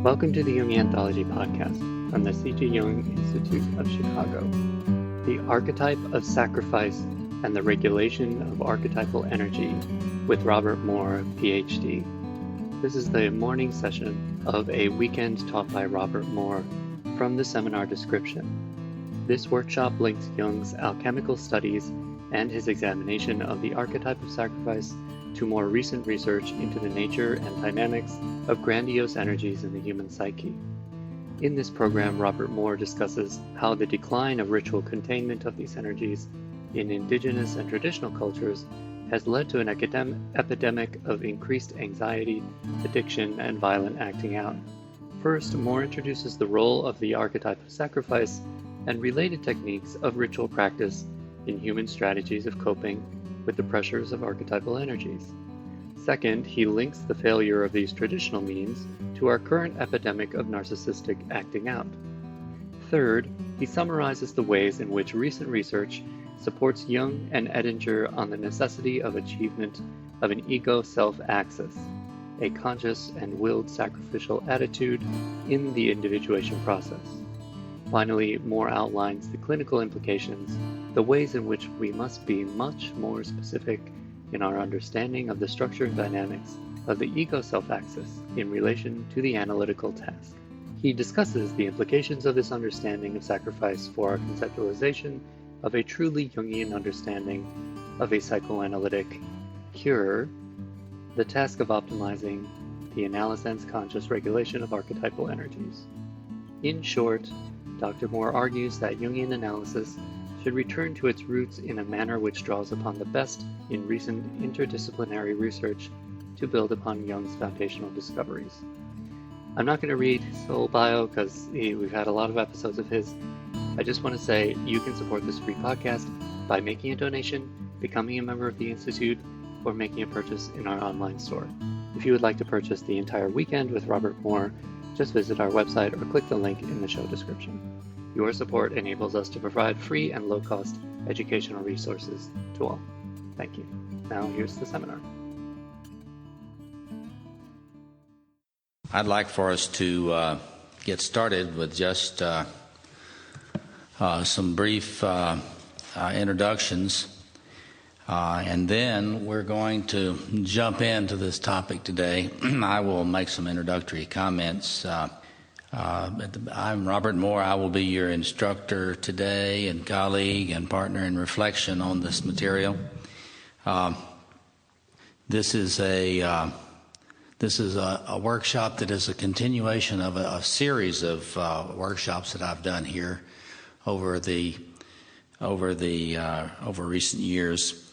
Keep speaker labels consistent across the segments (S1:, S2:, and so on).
S1: Welcome to the Jungian Anthology podcast from the C.G. Jung Institute of Chicago. The Archetype of Sacrifice and the Regulation of Archetypal Energy with Robert Moore, Ph.D. This is the morning session of a weekend taught by Robert Moore from the seminar description. This workshop links Jung's alchemical studies and his examination of the archetype of sacrifice to more recent research into the nature and dynamics of grandiose energies in the human psyche. In this program, Robert Moore discusses how the decline of ritual containment of these energies in indigenous and traditional cultures has led to an epidemic of increased anxiety, addiction, and violent acting out. First, Moore introduces the role of the archetype of sacrifice and related techniques of ritual practice in human strategies of coping with the pressures of archetypal energies. Second, he links the failure of these traditional means to our current epidemic of narcissistic acting out. Third, he summarizes the ways in which recent research supports Jung and Edinger on the necessity of achievement of an ego-self-axis, a conscious and willed sacrificial attitude in the individuation process. Finally, Moore outlines the clinical implications, the ways in which we must be much more specific in our understanding of the structure and dynamics of the ego-self-axis in relation to the analytical task. He discusses the implications of this understanding of sacrifice for our conceptualization of a truly Jungian understanding of a psychoanalytic cure, the task of optimizing the analysand's conscious regulation of archetypal energies. In short, Dr. Moore argues that Jungian analysis should return to its roots in a manner which draws upon the best in recent interdisciplinary research to build upon Jung's foundational discoveries. I'm not going to read his whole bio because we've had a lot of episodes of his. I just want to say you can support this free podcast by making a donation, becoming a member of the Institute, or making a purchase in our online store. If you would like to purchase the entire weekend with Robert Moore, just visit our website or click the link in the show description. Your support enables us to provide free and low-cost educational resources to all. Thank you. Now here's the seminar.
S2: I'd like for us to get started with just some brief introductions, and then we're going to jump into this topic today. I will make some introductory comments. I'm Robert Moore. I will be your instructor today and colleague and partner in reflection on this material. This is a workshop that is a continuation of a series of workshops that I've done here over recent years,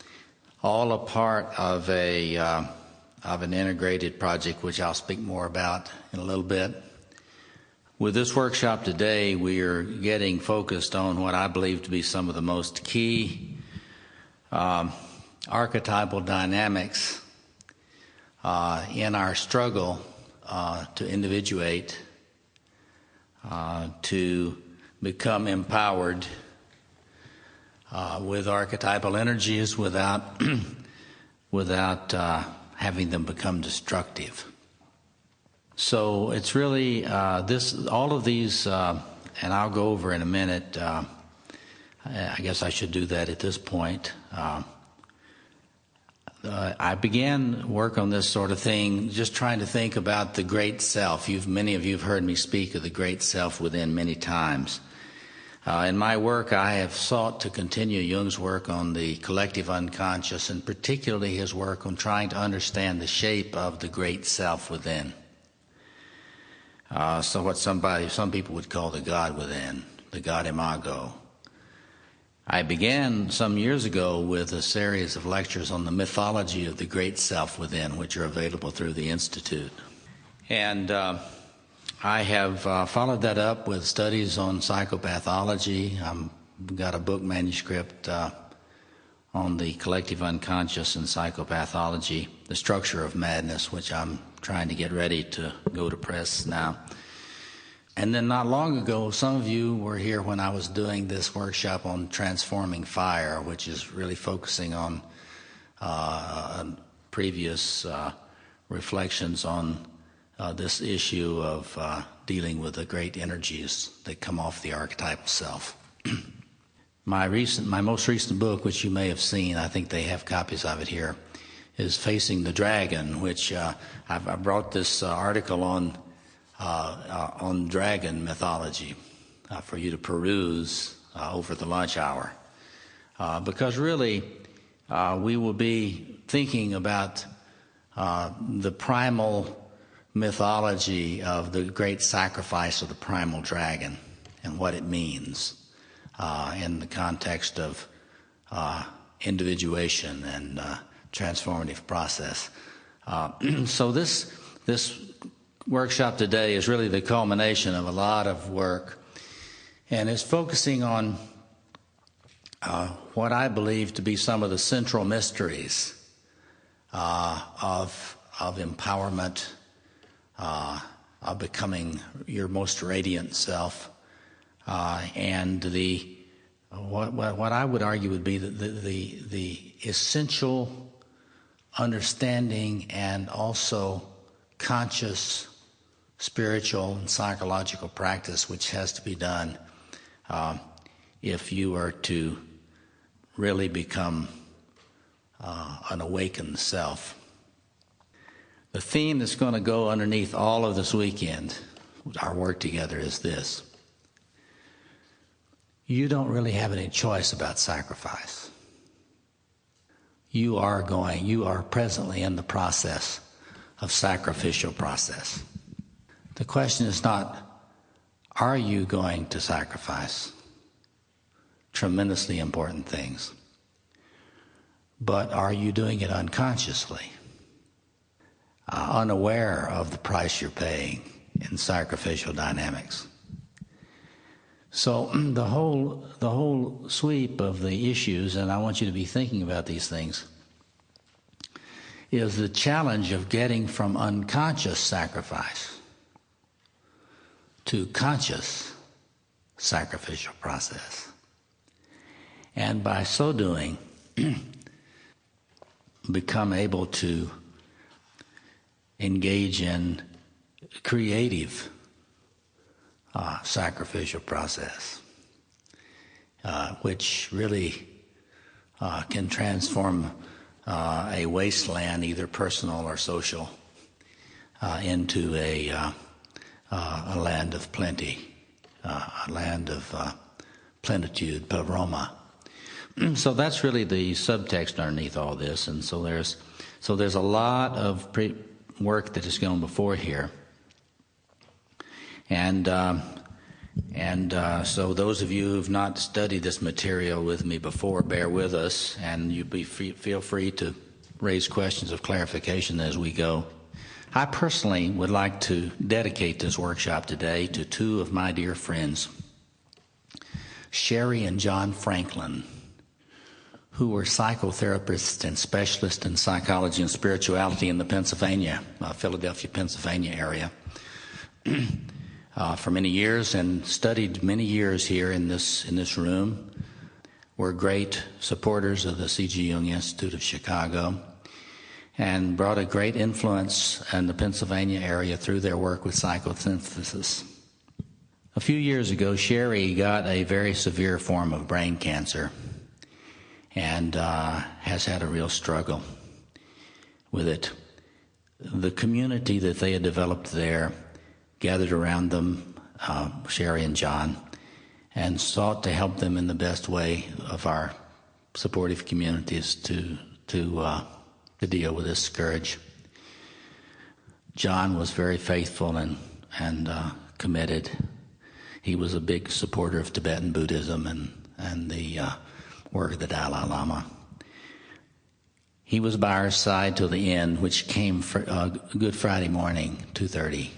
S2: all a part of an integrated project, which I'll speak more about in a little bit. With this workshop today, we are getting focused on what I believe to be some of the most key archetypal dynamics in our struggle to individuate, to become empowered with archetypal energies without having them become destructive. So it's really all of these, and I'll go over in a minute. I guess I should do that at this point. I began work on this sort of thing just trying to think about the great self. Many of you have heard me speak of the great self within many times. In my work, I have sought to continue Jung's work on the collective unconscious, and particularly his work on trying to understand the shape of the great self within. So what some people would call the God within, the God imago. I began some years ago with a series of lectures on the mythology of the great self within, which are available through the Institute. And I have followed that up with studies on psychopathology. I've got a book manuscript on the collective unconscious and psychopathology, the structure of madness, which I'm trying to get ready to go to press now. And then not long ago, some of you were here when I was doing this workshop on transforming fire, which is really focusing on previous reflections on this issue of dealing with the great energies that come off the archetypal self. My most recent book, which you may have seen, I think they have copies of it here, is Facing the Dragon, which I brought this article on dragon mythology for you to peruse over the lunch hour. Because really, we will be thinking about the primal mythology of the great sacrifice of the primal dragon and what it means in the context of individuation and transformative process. So this workshop today is really the culmination of a lot of work, and is focusing on what I believe to be some of the central mysteries of empowerment, of becoming your most radiant self, and what I would argue would be the essential understanding and also conscious spiritual and psychological practice which has to be done if you are to really become an awakened self. The theme that's going to go underneath all of this weekend, our work together, is this: you don't really have any choice about sacrifice. You are presently in the process of sacrificial process. The question is not, are you going to sacrifice tremendously important things, but are you doing it unconsciously, unaware of the price you're paying in sacrificial dynamics? So the whole sweep of the issues, and I want you to be thinking about these things, is the challenge of getting from unconscious sacrifice to conscious sacrificial process. And by so doing, become able to engage in creative sacrificial process, which really can transform a wasteland, either personal or social, into a land of plenty, a land of plenitude, paroma. So that's really the subtext underneath all this, and so there's a lot of work that has gone before here. And so those of you who've not studied this material with me before, bear with us, and feel free to raise questions of clarification as we go. I personally would like to dedicate this workshop today to two of my dear friends, Sherry and John Franklin, who were psychotherapists and specialists in psychology and spirituality in the Philadelphia, Pennsylvania area. For many years, and studied many years here in this room, were great supporters of the C.G. Jung Institute of Chicago, and brought a great influence in the Pennsylvania area through their work with psychosynthesis. A few years ago, Sherry got a very severe form of brain cancer, and has had a real struggle with it. The community that they had developed there gathered around them, Sherry and John, and sought to help them in the best way of our supportive communities to deal with this scourge. John was very faithful and committed. He was a big supporter of Tibetan Buddhism and the work of the Dalai Lama. He was by our side till the end, which came for Good Friday morning, 2:30.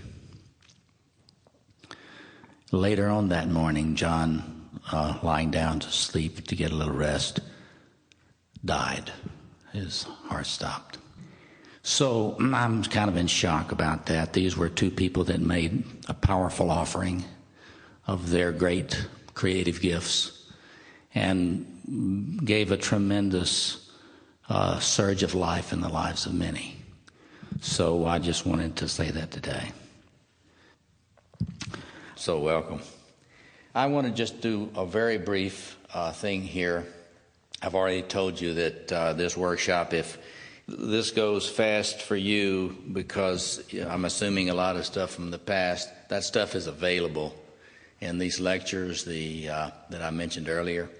S2: Later on that morning, John, lying down to sleep to get a little rest, died. His heart stopped. So I'm kind of in shock about that. These were two people that made a powerful offering of their great creative gifts and gave a tremendous surge of life in the lives of many. So I just wanted to say that today. So welcome. I want to just do a very brief thing here. I've already told you that this workshop, if this goes fast for you, because I'm assuming a lot of stuff from the past, that stuff is available in these lectures that I mentioned earlier.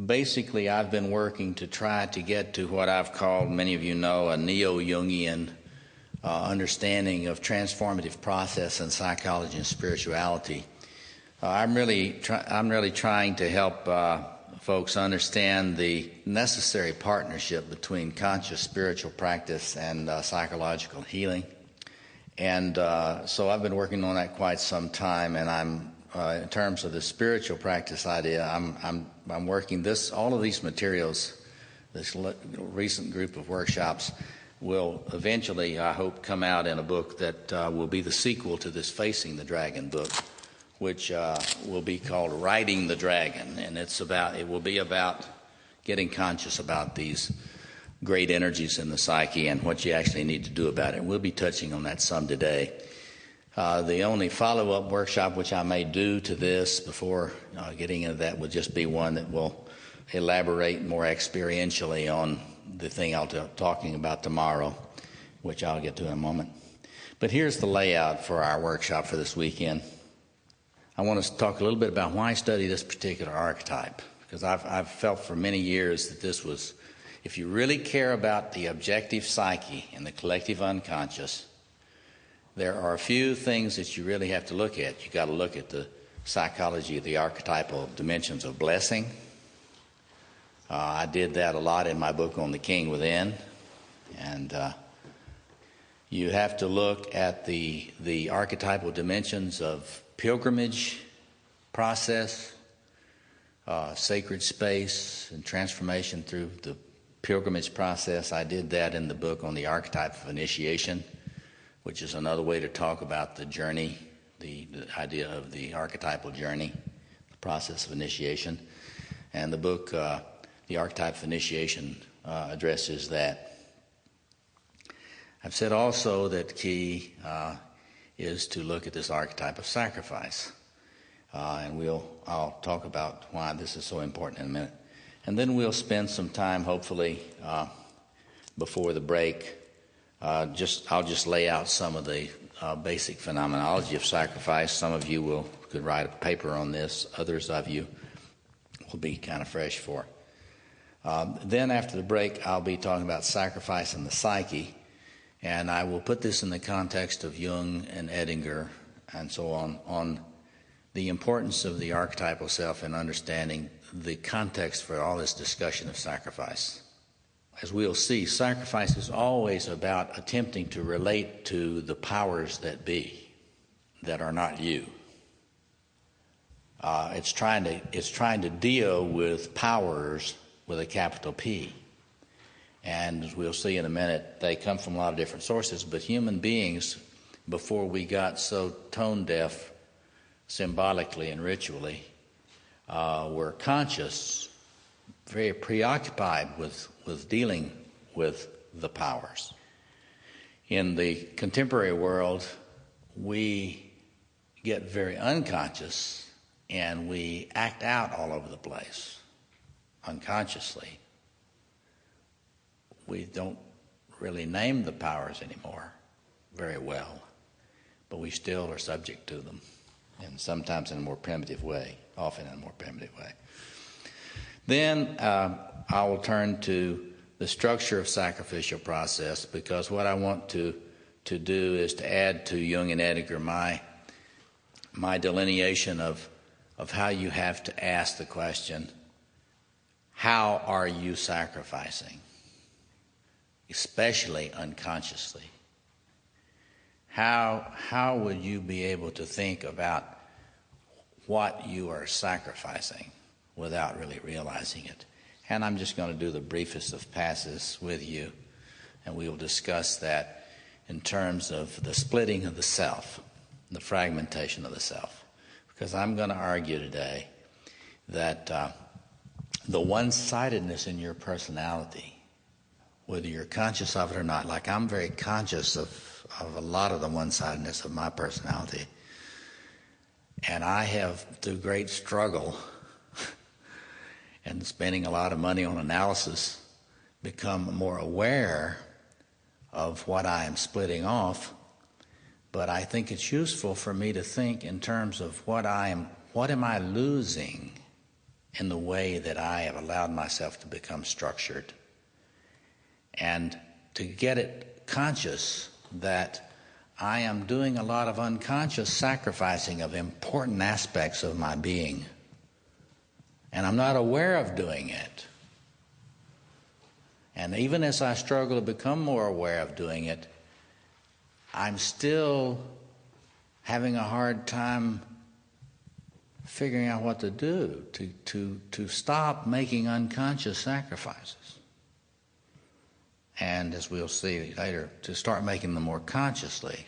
S2: Basically, I've been working to try to get to what I've called, many of you know, a neo-Jungian understanding of transformative process in psychology and spirituality. I'm really trying to help folks understand the necessary partnership between conscious spiritual practice and psychological healing. And so I've been working on that quite some time, and I'm in terms of the spiritual practice idea, I'm working all of these materials, this recent group of workshops will eventually, I hope, come out in a book that will be the sequel to this Facing the Dragon book, which will be called Riding the Dragon, and it will be about getting conscious about these great energies in the psyche and what you actually need to do about it. We'll be touching on that some today. The only follow-up workshop which I may do to this before getting into that would just be one that will elaborate more experientially on the thing I'll be talking about tomorrow, which I'll get to in a moment. But here's the layout for our workshop for this weekend. I want to talk a little bit about why I study this particular archetype, because I've felt for many years that this was, if you really care about the objective psyche and the collective unconscious, there are a few things that you really have to look at. You've got to look at the psychology of the archetypal dimensions of blessing. I did that a lot in my book on the King Within. And you have to look at the archetypal dimensions of pilgrimage process, sacred space, and transformation through the pilgrimage process. I did that in the book on the archetype of initiation, which is another way to talk about the journey, the idea of the archetypal journey, the process of initiation. And the book, The Archetype of Initiation, addresses that. I've said also that key is to look at this archetype of sacrifice. And I'll talk about why this is so important in a minute. And then we'll spend some time, hopefully, before the break. I'll just lay out some of the basic phenomenology of sacrifice. Some of you could write a paper on this. Others of you will be kind of fresh for it. Then after the break, I'll be talking about sacrifice and the psyche. And I will put this in the context of Jung and Edinger and so on the importance of the archetypal self in understanding the context for all this discussion of sacrifice. As we'll see, sacrifice is always about attempting to relate to the powers that be, that are not you. It's trying to deal with powers with a capital P. And as we'll see in a minute, they come from a lot of different sources, but human beings, before we got so tone deaf symbolically and ritually, were conscious, very preoccupied with dealing with the powers. In the contemporary world, we get very unconscious and we act out all over the place unconsciously. We don't really name the powers anymore very well, but we still are subject to them, and sometimes in a more primitive way, often in a more primitive way. Then I will turn to the structure of sacrificial process, because what I want to do is to add to Jung and Edinger my delineation of how you have to ask the question, how are you sacrificing? Especially unconsciously. How would you be able to think about what you are sacrificing without really realizing it? And I'm just going to do the briefest of passes with you, and we will discuss that in terms of the splitting of the self, the fragmentation of the self. Because I'm going to argue today that the one-sidedness in your personality, whether you're conscious of it or not. Like, I'm very conscious of a lot of the one-sidedness of my personality. And I have, through great struggle and spending a lot of money on analysis, become more aware of what I am splitting off. But I think it's useful for me to think in terms of what am I losing in the way that I have allowed myself to become structured, and to get it conscious that I am doing a lot of unconscious sacrificing of important aspects of my being, and I'm not aware of doing it. And even as I struggle to become more aware of doing it, I'm still having a hard time figuring out what to do to stop making unconscious sacrifices. And as we'll see later, to start making them more consciously.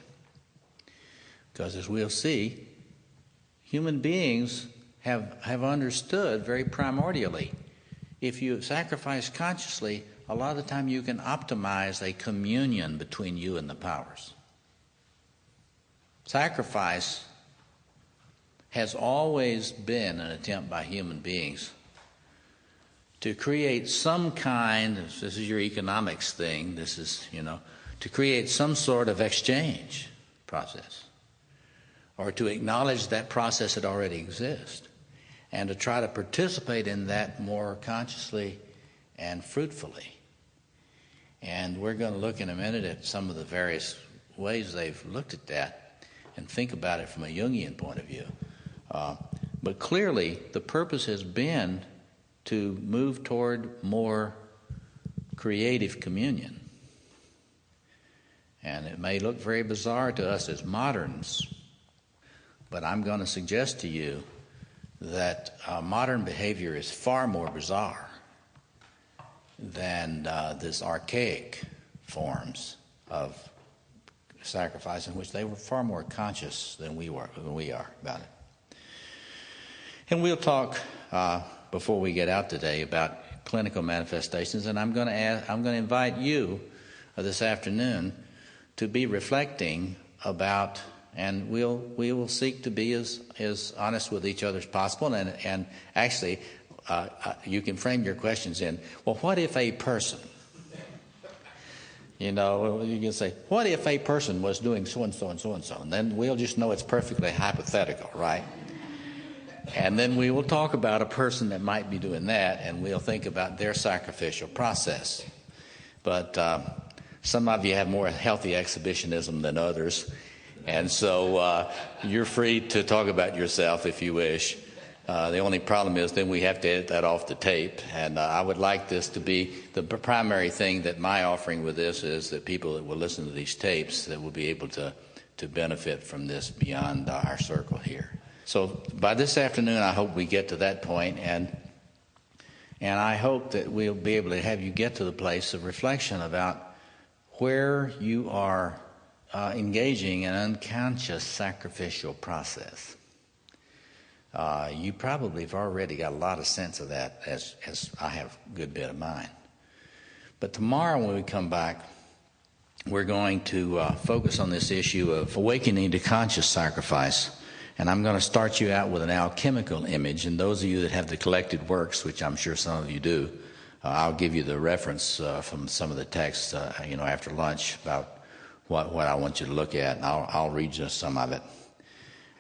S2: Because as we'll see, human beings have understood very primordially, if you sacrifice consciously, a lot of the time you can optimize a communion between you and the powers. Sacrifice has always been an attempt by human beings to create some kind, this is your economics thing, this is, to create some sort of exchange process, or to acknowledge that process that already exists, and to try to participate in that more consciously and fruitfully. And we're going to look in a minute at some of the various ways they've looked at that and think about it from a Jungian point of view. But clearly, the purpose has been to move toward more creative communion. And it may look very bizarre to us as moderns, but I'm going to suggest to you that modern behavior is far more bizarre than this archaic forms of sacrifice, in which they were far more conscious than we are about it. And we'll talk before we get out today about clinical manifestations, and I'm going to invite you this afternoon to be reflecting about, and we will seek to be as honest with each other as possible, and actually you can frame your questions in, well, what if a person, you can say, what if a person was doing so-and-so and so-and-so, and then we'll just know it's perfectly hypothetical, right? And then we will talk about a person that might be doing that, and we'll think about their sacrificial process. But some of you have more healthy exhibitionism than others, and so you're free to talk about yourself if you wish. The only problem is then we have to edit that off the tape, and I would like this to be the primary thing that my offering with this is, that people that will listen to these tapes that will be able to benefit from this beyond our circle here. So by this afternoon, I hope we get to that point, and I hope that we'll be able to have you get to the place of reflection about where you are engaging in unconscious sacrificial process. You probably have already got a lot of sense of that, as I have a good bit of mine. But tomorrow when we come back, we're going to focus on this issue of awakening to conscious sacrifice. And I'm going to start you out with an alchemical image. And those of you that have the collected works, which I'm sure some of you do, I'll give you the reference from some of the texts, after lunch about what I want you to look at. And I'll read you some of it.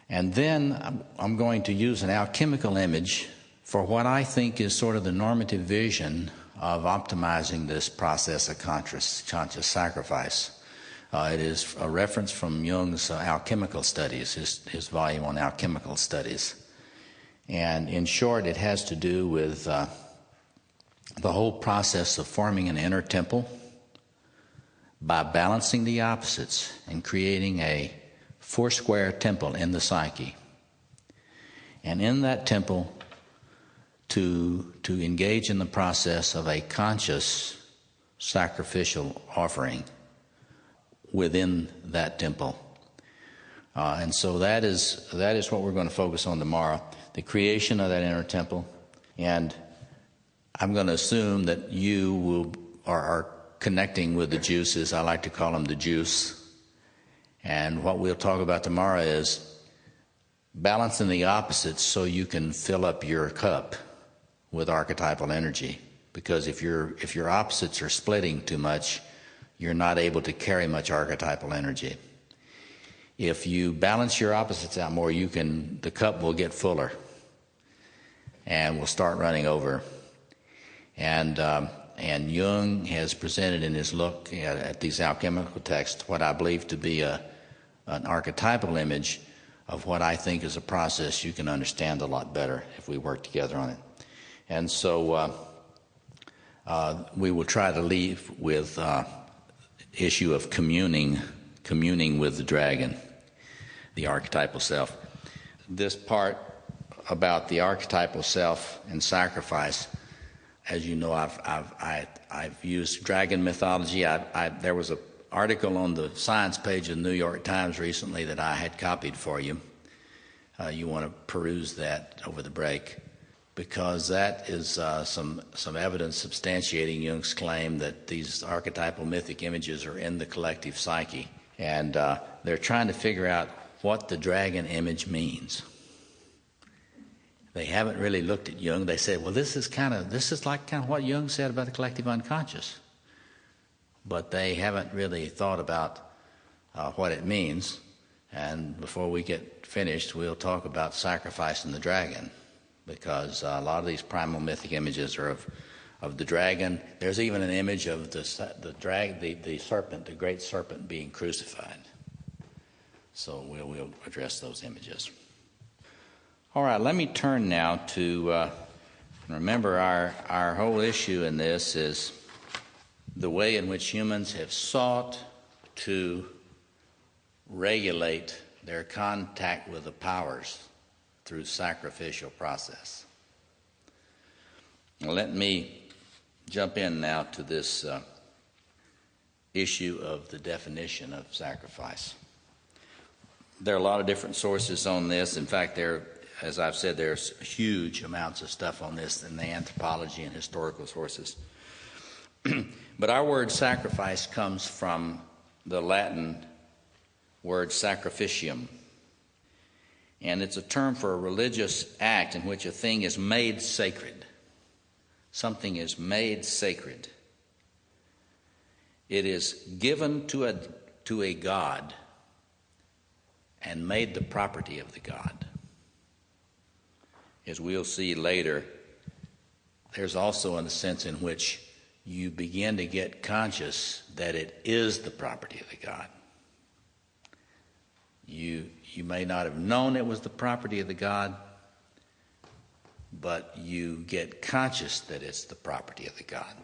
S2: And then I'm going to use an alchemical image for what I think is sort of the normative vision of optimizing this process of conscious sacrifice. It is a reference from Jung's alchemical studies, his volume on alchemical studies. And in short, it has to do with the whole process of forming an inner temple by balancing the opposites and creating a four-square temple in the psyche. And in that temple, to engage in the process of a conscious sacrificial offering within that temple. And so that is what we're going to focus on tomorrow, the creation of that inner temple. And I'm going to assume that you are connecting with the juices. I like to call them the juice. And what we'll talk about tomorrow is balancing the opposites so you can fill up your cup with archetypal energy. Because if your opposites are splitting too much, you're not able to carry much archetypal energy. If you balance your opposites out more, the cup will get fuller and will start running over. And Jung has presented in his look at these alchemical texts what I believe to be an archetypal image of what I think is a process you can understand a lot better if we work together on it. And so we will try to leave with issue of communing with the dragon, the archetypal self. This part about the archetypal self and sacrifice, as you know, I've used dragon mythology. There was an article on the science page of the New York Times recently that I had copied for you. You want to peruse that over the break, because that is some evidence substantiating Jung's claim that these archetypal mythic images are in the collective psyche, and they're trying to figure out what the dragon image means. They haven't really looked at Jung. They said, well, this is like what Jung said about the collective unconscious. But they haven't really thought about what it means. And before we get finished, we'll talk about sacrificing the dragon, because a lot of these primal mythic images are of the dragon. There's even an image of the serpent, the great serpent being crucified. So we'll address those images. All right, let me turn now to, remember our whole issue in this is the way in which humans have sought to regulate their contact with the powers through sacrificial process. Now, let me jump in now to this issue of the definition of sacrifice. There are a lot of different sources on this. In fact, as I've said, there's huge amounts of stuff on this in the anthropology and historical sources. But our word sacrifice comes from the Latin word sacrificium. And it's a term for a religious act in which a thing is made sacred. Something is made sacred. It is given to a god and made the property of the god. As we'll see later, there's also a sense in which you begin to get conscious that it is the property of the god. You may not have known it was the property of the god, but you get conscious that it's the property of the god.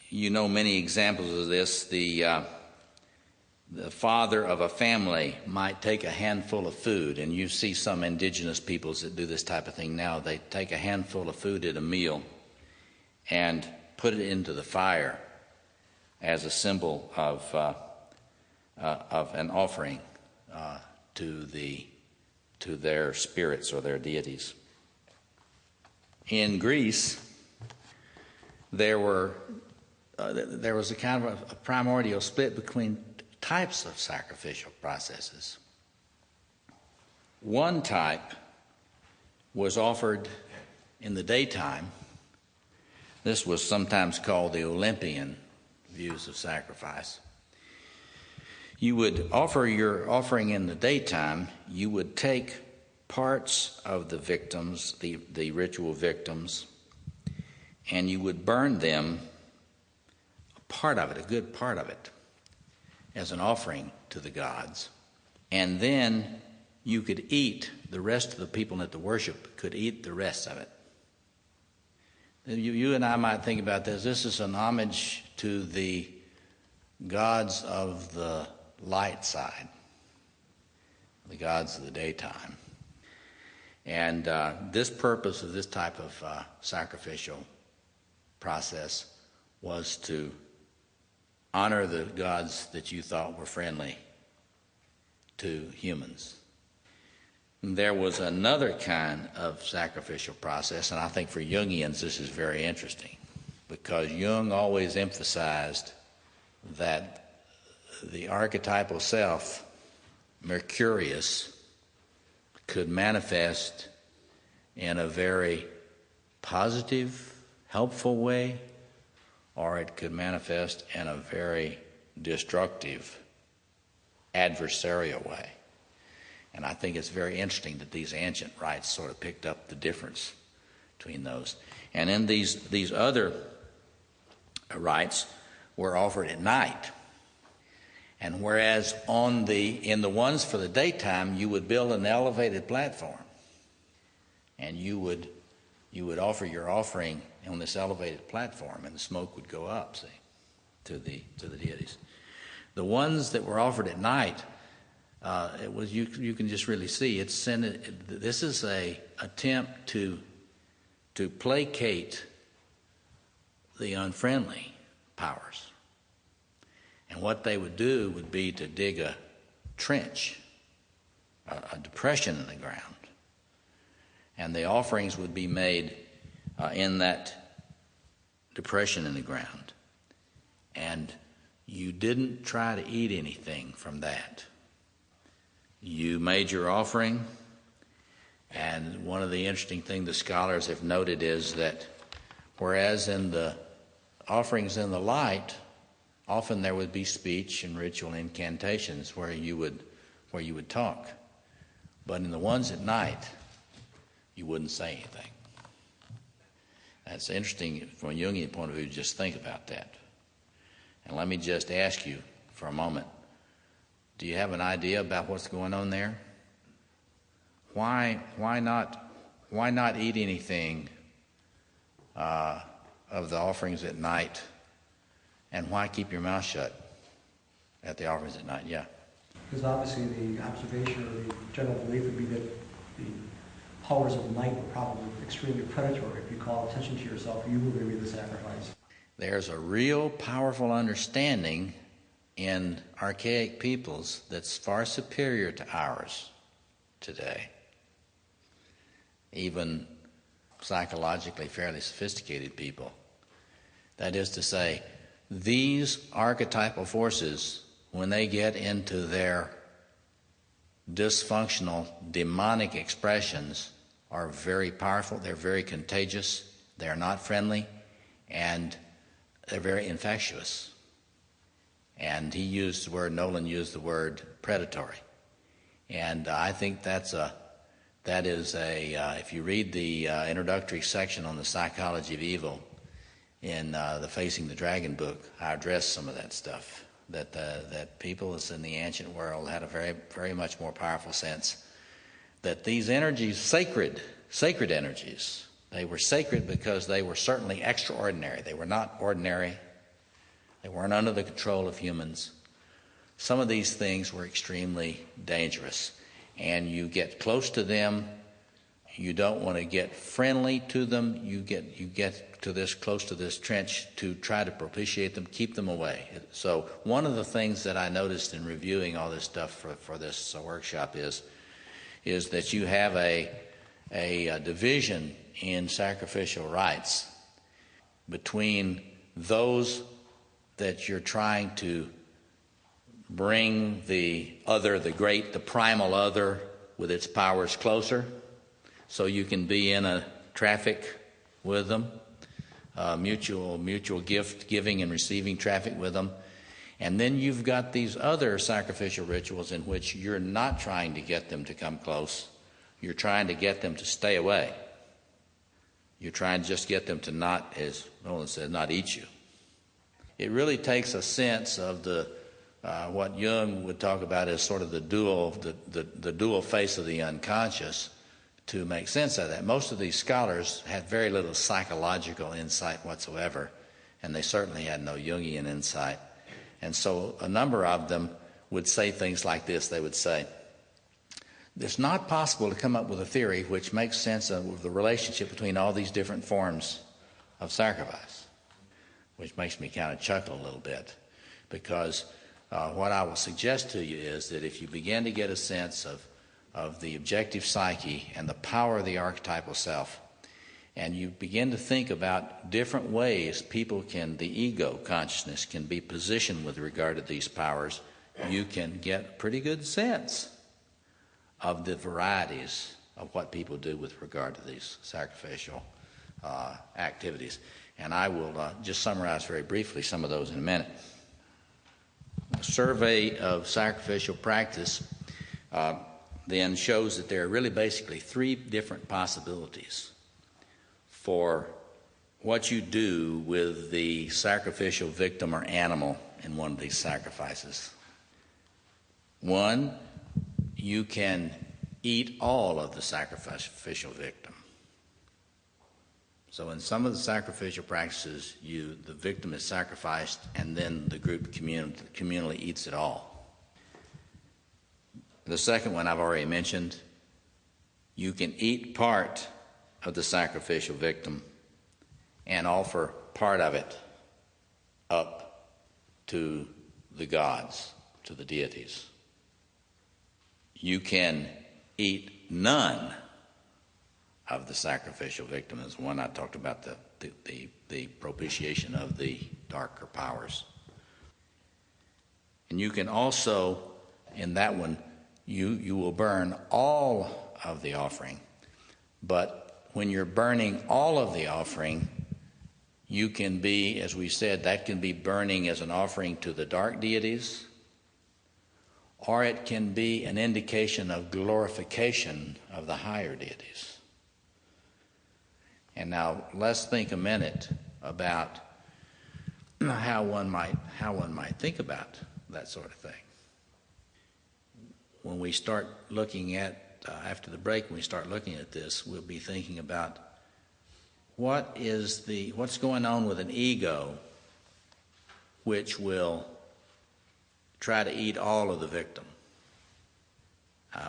S2: You know many examples of this. The father of a family might take a handful of food, and you see some indigenous peoples that do this type of thing now. They take a handful of food at a meal and put it into the fire as a symbol of an offering to their spirits or their deities. In Greece, there was a kind of a primordial split between types of sacrificial processes. One type was offered in the daytime. This was sometimes called the Olympian views of sacrifice. You would offer your offering in the daytime. You would take parts of the victims, the ritual victims, and you would burn them, a part of it, a good part of it, as an offering to the gods. And then you could eat, the rest of the people at the worship could eat the rest of it. You and I might think about this. This is an homage to the gods of the light side, the gods of the daytime. And this purpose of this type of sacrificial process was to honor the gods that you thought were friendly to humans. There was another kind of sacrificial process, and I think for Jungians this is very interesting. because Jung always emphasized that the archetypal self, Mercurius, could manifest in a very positive, helpful way, or it could manifest in a very destructive, adversarial way. And I think it's very interesting that these ancient rites sort of picked up the difference between those. And then these other rites were offered at night. And whereas in the ones for the daytime, you would build an elevated platform, and you would offer your offering on this elevated platform, and the smoke would go up, see, to the deities. The ones that were offered at night, it was you can just really see this is a attempt to placate the unfriendly powers. And what they would do would be to dig a trench, a depression in the ground. And the offerings would be made in that depression in the ground. And you didn't try to eat anything from that. You made your offering, and one of the interesting things the scholars have noted is that whereas in the offerings in the light, often there would be speech and ritual incantations where you would talk. But in the ones at night, you wouldn't say anything. That's interesting from a Jungian point of view, just think about that. And let me just ask you for a moment, do you have an idea about what's going on there? Why not eat anything of the offerings at night? And why keep your mouth shut at the offerings at night? Yeah.
S3: Because obviously the observation or the general belief would be that the powers of night were probably extremely predatory. If you call attention to yourself, you will be the sacrifice.
S2: There's a real powerful understanding in archaic peoples that's far superior to ours today. Even psychologically fairly sophisticated people. That is to say, these archetypal forces, when they get into their dysfunctional, demonic expressions, are very powerful, they're very contagious, they're not friendly, and they're very infectious. And Nolan used the word predatory. And I think that is if you read the introductory section on the psychology of evil in the Facing the Dragon book, I address some of that stuff, that people in the ancient world had a very, very much more powerful sense that these energies, sacred energies, they were sacred because they were certainly extraordinary. They were not ordinary. They weren't under the control of humans. Some of these things were extremely dangerous, and you get close to them. You don't want to get friendly to them. You get to this close to this trench to try to propitiate them, keep them away. So one of the things that I noticed in reviewing all this stuff for this workshop is that you have a division in sacrificial rites between those that you're trying to bring the other, the great, the primal other with its powers closer, so you can be in a traffic with them, mutual gift giving and receiving traffic with them. And then you've got these other sacrificial rituals in which you're not trying to get them to come close. You're trying to get them to stay away. You're trying to just get them to not, as Nolan said, not eat you. It really takes a sense of what Jung would talk about as sort of the dual face of the unconscious to make sense of that. Most of these scholars had very little psychological insight whatsoever, and they certainly had no Jungian insight. And so a number of them would say things like this. They would say, it's not possible to come up with a theory which makes sense of the relationship between all these different forms of sacrifice, which makes me kind of chuckle a little bit, because what I will suggest to you is that if you begin to get a sense of the objective psyche and the power of the archetypal self, And you begin to think about different ways the ego consciousness can be positioned with regard to these powers. You can get a pretty good sense of the varieties of what people do with regard to these sacrificial activities. And I will just summarize very briefly some of those in a minute. A survey of sacrificial practice then shows that there are really basically three different possibilities for what you do with the sacrificial victim or animal in one of these sacrifices. One, you can eat all of the sacrificial victim. So in some of the sacrificial practices, the victim is sacrificed and then the group communally eats it all. The second one I've already mentioned, you can eat part of the sacrificial victim and offer part of it up to the gods, to the deities. You can eat none of the sacrificial victim. Is one I talked about, the propitiation of the darker powers. And you can also, in that one, you will burn all of the offering. But when you're burning all of the offering, you can be, as we said, that can be burning as an offering to the dark deities, or it can be an indication of glorification of the higher deities. And now let's think a minute about how one might think about that sort of thing. When we start looking at after the break, when we start looking at this, we'll be thinking about what's going on with an ego which will try to eat all of the victim.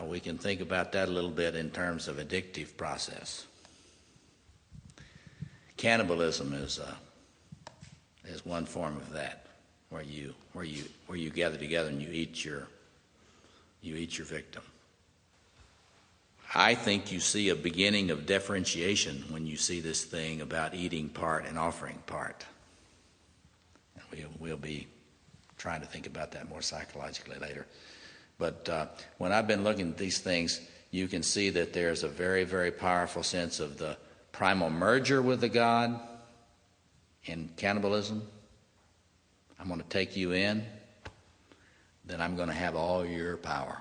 S2: We can think about that a little bit in terms of addictive process. Cannibalism is one form of that, where you gather together and you eat your victim. I think you see a beginning of differentiation when you see this thing about eating part and offering part. And we'll be trying to think about that more psychologically later. But when I've been looking at these things, you can see that there's a very, very powerful sense of the primal merger with the God in cannibalism. I'm going to take you in, then I'm going to have all your power.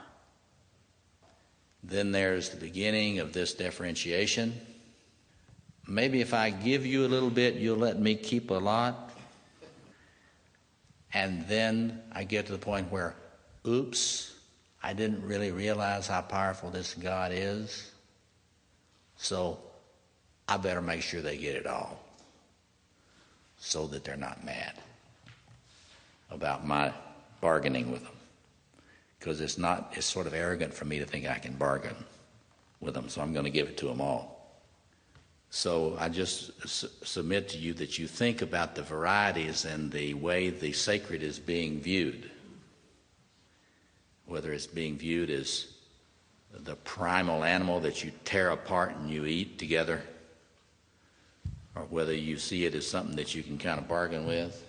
S2: Then there's the beginning of this differentiation. Maybe if I give you a little bit, you'll let me keep a lot. And then I get to the point where, oops, I didn't really realize how powerful this God is. So I better make sure they get it all so that they're not mad about my bargaining with them. Because it's sort of arrogant for me to think I can bargain with them, so I'm going to give it to them all. So I just submit to you that you think about the varieties and the way the sacred is being viewed, whether it's being viewed as the primal animal that you tear apart and you eat together, or whether you see it as something that you can kind of bargain with,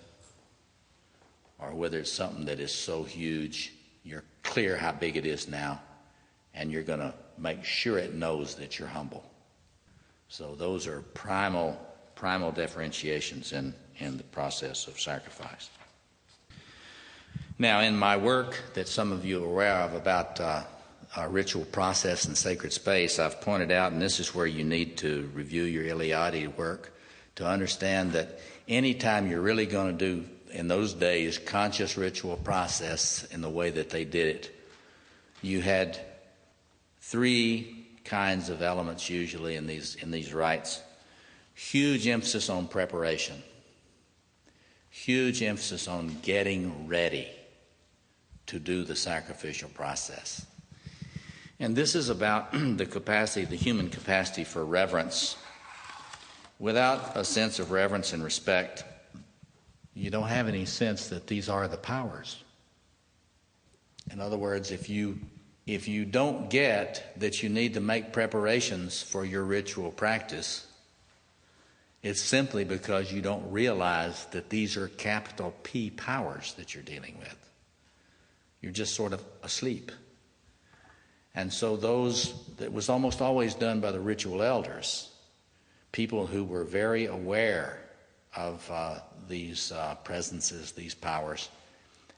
S2: or whether it's something that is so huge you're clear how big it is now, and you're going to make sure it knows that you're humble. So those are primal differentiations in the process of sacrifice. Now, in my work that some of you are aware of about ritual process and sacred space, I've pointed out, and this is where you need to review your Iliadi work, to understand that anytime you're really going to do, in those days, conscious ritual process in the way that they did it, you had three kinds of elements usually in these rites. Huge emphasis on preparation. Huge emphasis on getting ready to do the sacrificial process. And this is about the human capacity for reverence. Without a sense of reverence and respect, you don't have any sense that these are the powers. In other words, if you don't get that you need to make preparations for your ritual practice, It's simply because you don't realize that these are capital P powers that you're dealing with. You're just sort of asleep. And so that was almost always done by the ritual elders, people who were very aware of these presences, these powers.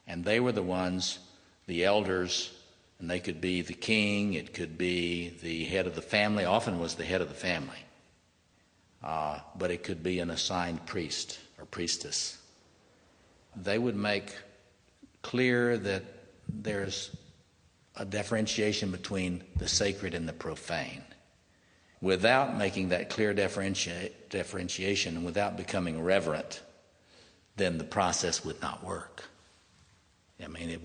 S2: And they were the ones, the elders, and they could be the king, it could be the head of the family, often was the head of the family. But it could be an assigned priest or priestess. They would make clear that there's a differentiation between the sacred and the profane. Without making that clear differentiation and without becoming reverent, then the process would not work. I mean,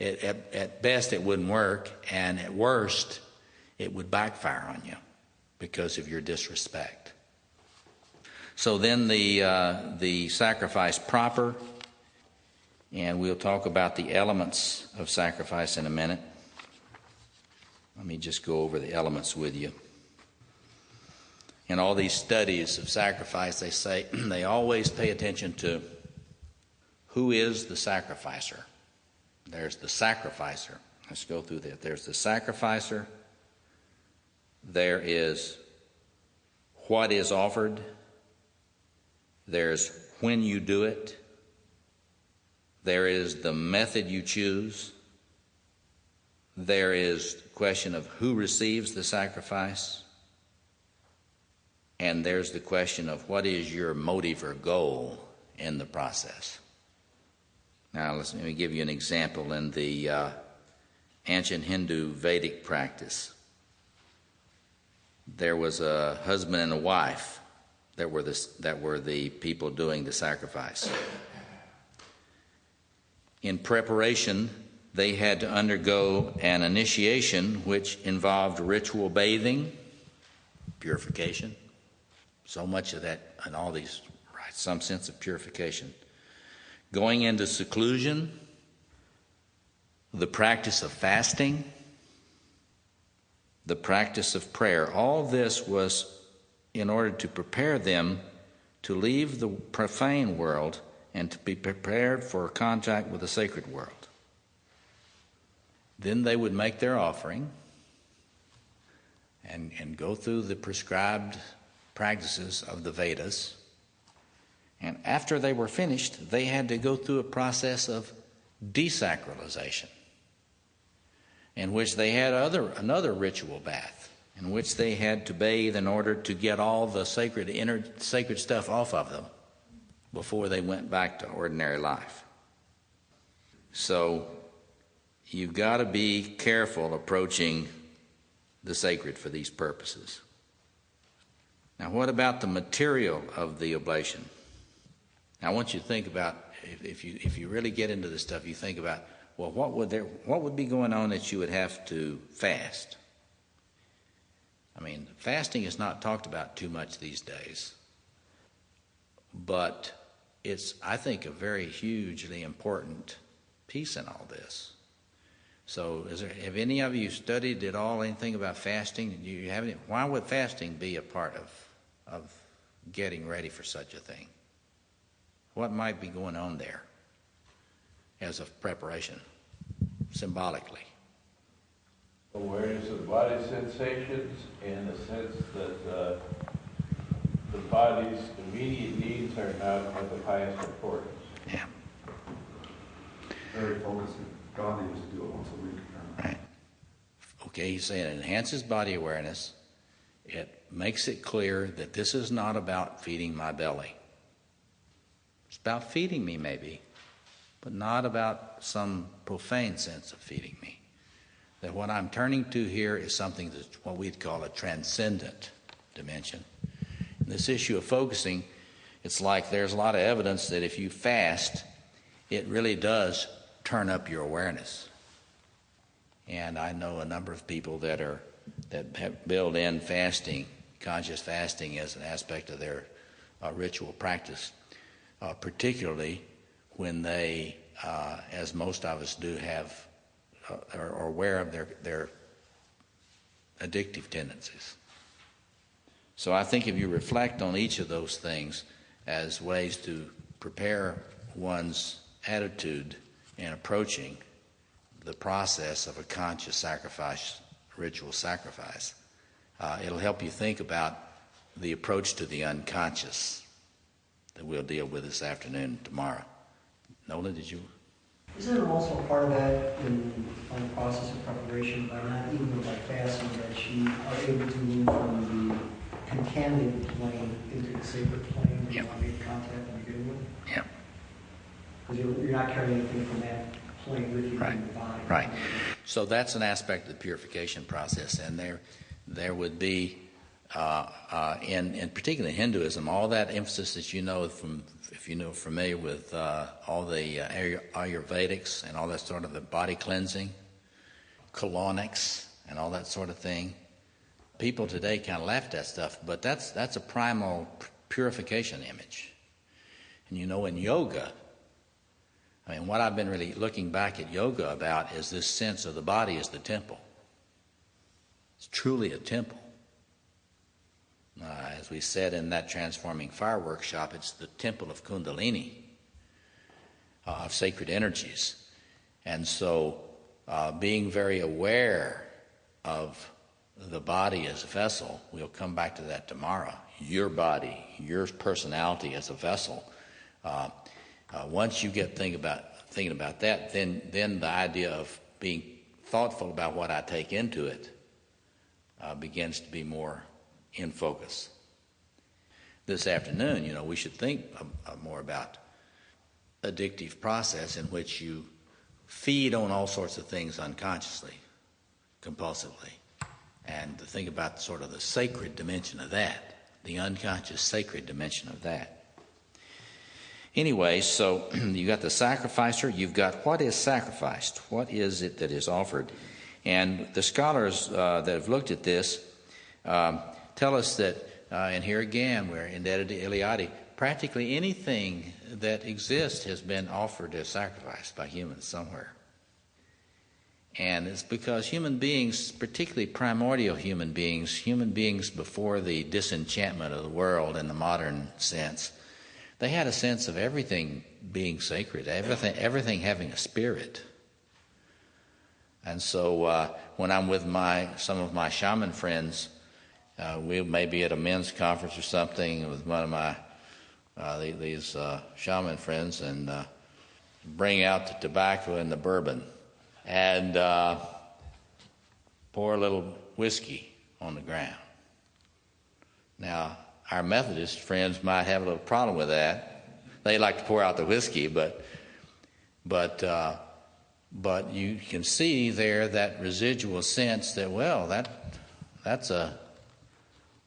S2: at best it wouldn't work, and at worst it would backfire on you because of your disrespect. So then the sacrifice proper, and we'll talk about the elements of sacrifice in a minute. Let me just go over the elements with you. In all these studies of sacrifice, they say they always pay attention to who is the sacrificer. There's the sacrificer. Let's go through that. There's the sacrificer. There is what is offered. There's when you do it. There is the method you choose. There is the question of who receives the sacrifice. And there's the question of what is your motive or goal in the process. Now, let me give you an example. In the ancient Hindu Vedic practice, there was a husband and a wife that were the people doing the sacrifice. In preparation, they had to undergo an initiation which involved ritual bathing, purification. So much of that and all these, right, some sense of purification. Going into seclusion, the practice of fasting, the practice of prayer. All this was in order to prepare them to leave the profane world and to be prepared for contact with the sacred world. Then they would make their offering and go through the prescribed practices of the Vedas. And after they were finished, they had to go through a process of desacralization, in which they had another ritual bath, in which they had to bathe in order to get all the sacred stuff off of them before they went back to ordinary life. So you've got to be careful approaching the sacred for these purposes. Now, what about the material of the oblation? Now, I want you to think about, if you really get into this stuff, you think about, well, what would be going on that you would have to fast? I mean, fasting is not talked about too much these days, but it's, I think, a very hugely important piece in all this. So, have any of you studied at all anything about fasting? Do you have any? Why would fasting be a part of getting ready for such a thing? What might be going on there as a preparation, symbolically?
S4: Awareness of body sensations and the sense that the body's immediate needs are not of the highest importance.
S2: Yeah.
S5: Very focusing. Gandhi used to do it once a week.
S2: Right. Okay, he's saying it enhances body awareness. It makes it clear that this is not about feeding my belly. It's about feeding me, maybe, but not about some profane sense of feeding me. That what I'm turning to here is something that's what we'd call a transcendent dimension. In this issue of focusing, it's like there's a lot of evidence that if you fast, it really does turn up your awareness. And I know a number of people that have built in fasting, conscious fasting, as an aspect of their ritual practice, particularly when they, as most of us do, are aware of their addictive tendencies. So I think if you reflect on each of those things as ways to prepare one's attitude in approaching the process of a conscious sacrifice, ritual sacrifice, it'll help you think about the approach to the unconscious that we'll deal with this afternoon and tomorrow. Nola, did you?
S3: Isn't it also part of that in the process of preparation, by not even by fasting, that you are able to move from the contaminated plane into the sacred plane that you want to make contact to begin with?
S2: Yeah.
S3: Because you're not carrying anything from that plane with you in the body.
S2: Right. So that's an aspect of the purification process, and there would be, in particular Hinduism, all that emphasis that you know from, if you know, familiar with all the Ayurvedics and all that sort of the body cleansing, colonics, and all that sort of thing. People today kind of laugh at that stuff, but that's a primal purification image. And you know, in yoga, I mean, what I've been really looking back at yoga about is this sense of the body as the temple. It's truly a temple. As we said in that Transforming Fire workshop, it's the temple of Kundalini, of sacred energies. And so being very aware of the body as a vessel, we'll come back to that tomorrow. Your body, your personality as a vessel. Once you get thinking about that, then the idea of being thoughtful about what I take into it begins to be more in focus. This afternoon, we should think more about addictive process in which you feed on all sorts of things unconsciously, compulsively, and to think about sort of the sacred dimension of that, the unconscious sacred dimension of that. Anyway, so you got the sacrificer, you've got what is sacrificed, what is it that is offered. And the scholars that have looked at this tell us that, and here again, we're indebted to Eliade, practically anything that exists has been offered as sacrifice by humans somewhere. And it's because human beings, particularly primordial human beings before the disenchantment of the world in the modern sense, they had a sense of everything being sacred, everything having a spirit. And so when I'm with some of my shaman friends, we may be at a men's conference or something with one of my these shaman friends, and bring out the tobacco and the bourbon, and pour a little whiskey on the ground. Now, our Methodist friends might have a little problem with that. They like to pour out the whiskey, but you can see there that residual sense that, well,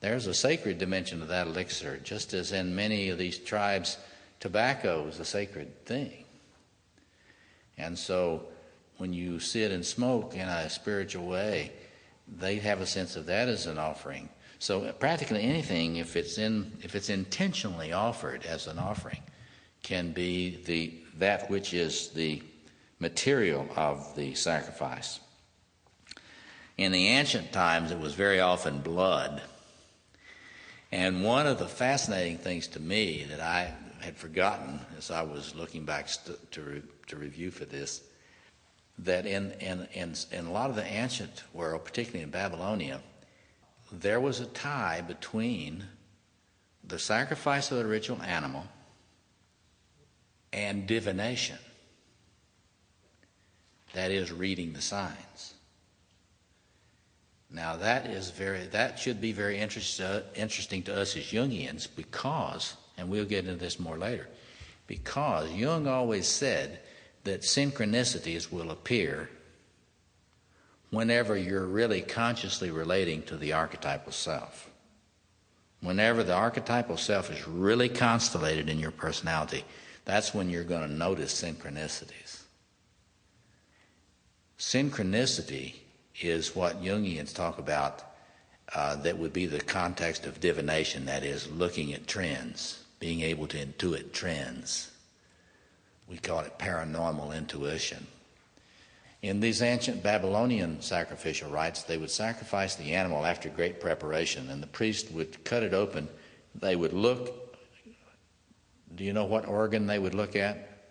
S2: there's a sacred dimension of that elixir, just as in many of these tribes, tobacco is a sacred thing. And so when you sit and smoke in a spiritual way, they have a sense of that as an offering. So practically anything, if it's intentionally offered as an offering, can be that which is the material of the sacrifice. In the ancient times, it was very often blood. And one of the fascinating things to me that I had forgotten as I was looking back to review for this, that in a lot of the ancient world, particularly in Babylonia, there was a tie between the sacrifice of the ritual animal and divination. That is, reading the signs. Now that should be very interesting to us as Jungians, because, and we'll get into this more later, because Jung always said that synchronicities will appear whenever you're really consciously relating to the archetypal self. Whenever the archetypal self is really constellated in your personality, that's when you're going to notice synchronicities. Synchronicity is what Jungians talk about, that would be the context of divination, that is, looking at trends, being able to intuit trends. We call it paranormal intuition. In these ancient Babylonian sacrificial rites, they would sacrifice the animal after great preparation, and the priest would cut it open. They would look. Do you know what organ they would look at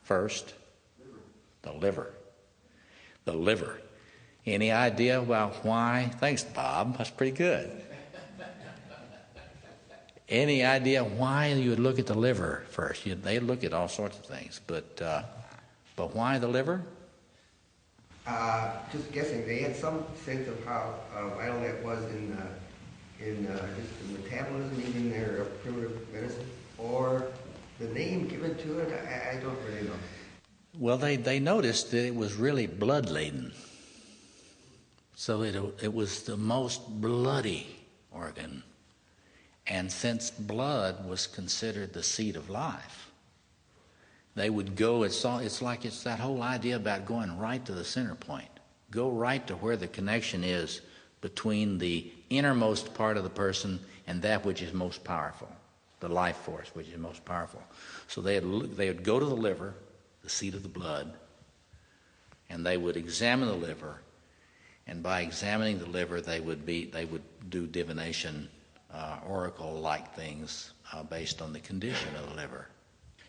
S2: first? The liver. The liver. Any idea about why? Thanks, Bob. That's pretty good. Any idea why you would look at the liver first? They look at all sorts of things, but why the liver?
S6: Just guessing. They had some sense of how vital that was in just the metabolism, even their primitive medicine, or the name given to it. I don't really know.
S2: Well, they noticed that it was really blood-laden. So it was the most bloody organ. And since blood was considered the seat of life, they would go, it's that whole idea about going right to the center point. Go right to where the connection is between the innermost part of the person and that which is most powerful, the life force which is most powerful. So they would go to the liver, the seat of the blood, and they would examine the liver, and by examining the liver they would do divination, oracle-like things based on the condition of the liver.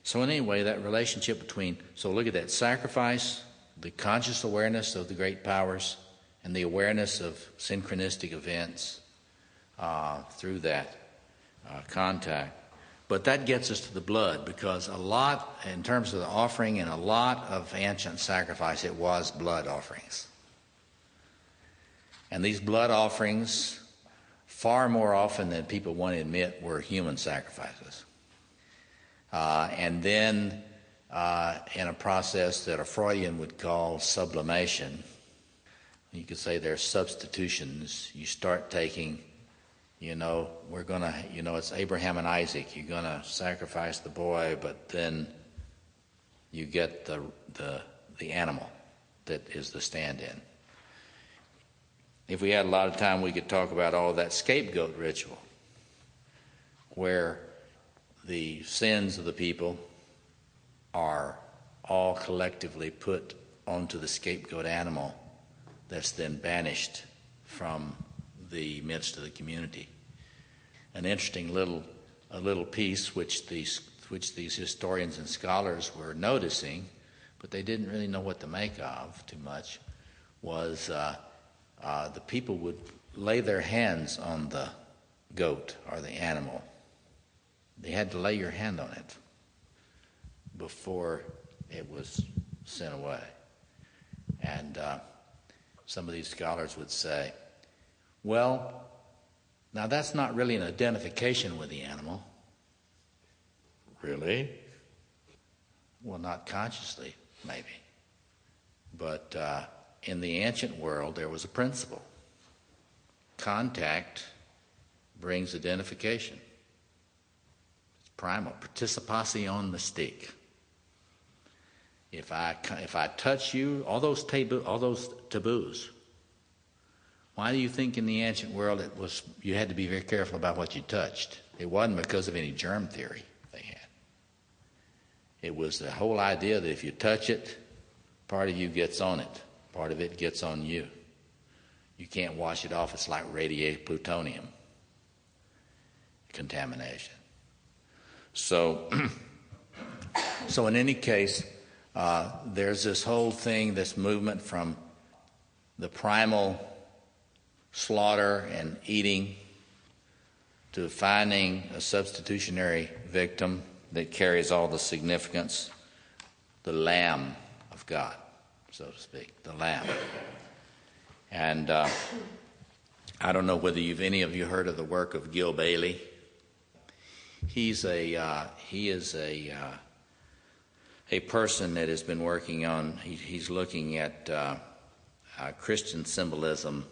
S2: So anyway, that relationship between, so look at that, sacrifice, the conscious awareness of the great powers, and the awareness of synchronistic events through that contact. But that gets us to the blood, because a lot, in terms of the offering, and a lot of ancient sacrifice, it was blood offerings. And these blood offerings, far more often than people want to admit, were human sacrifices. And then in a process that a Freudian would call sublimation, you could say there's substitutions. You start taking, it's Abraham and Isaac. You're going to sacrifice the boy, but then you get the animal that is the stand-in. If we had a lot of time, we could talk about all of that scapegoat ritual, where the sins of the people are all collectively put onto the scapegoat animal that's then banished from the midst of the community. An interesting little piece which these historians and scholars were noticing, but they didn't really know what to make of too much, was the people would lay their hands on the goat or the animal. They had to lay your hand on it before it was sent away. And some of these scholars would say, well, now that's not really an identification with the animal. Really? Well, not consciously, maybe. But in the ancient world, there was a principle. Contact brings identification. It's primal, participation mystique. If I touch you, all those taboos. Why do you think in the ancient world you had to be very careful about what you touched? It wasn't because of any germ theory they had. It was the whole idea that if you touch it, part of you gets on it. Part of it gets on you. You can't wash it off. It's like radiated plutonium contamination. So in any case, there's this whole thing, this movement from the primal slaughter and eating to finding a substitutionary victim that carries all the significance, the Lamb of God, so to speak, the Lamb. And I don't know whether any of you heard of the work of Gil Bailey. He is a person that has been working on. He's looking at Christian symbolism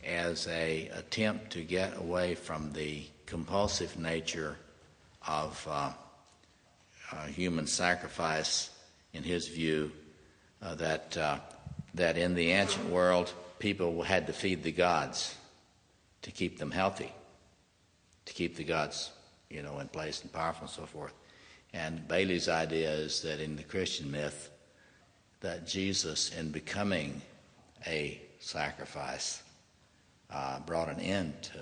S2: as an attempt to get away from the compulsive nature of human sacrifice. In his view, that in the ancient world, people had to feed the gods to keep them healthy, to keep the gods, in place and powerful and so forth. And Bailey's idea is that in the Christian myth, that Jesus, in becoming a sacrifice, brought an end to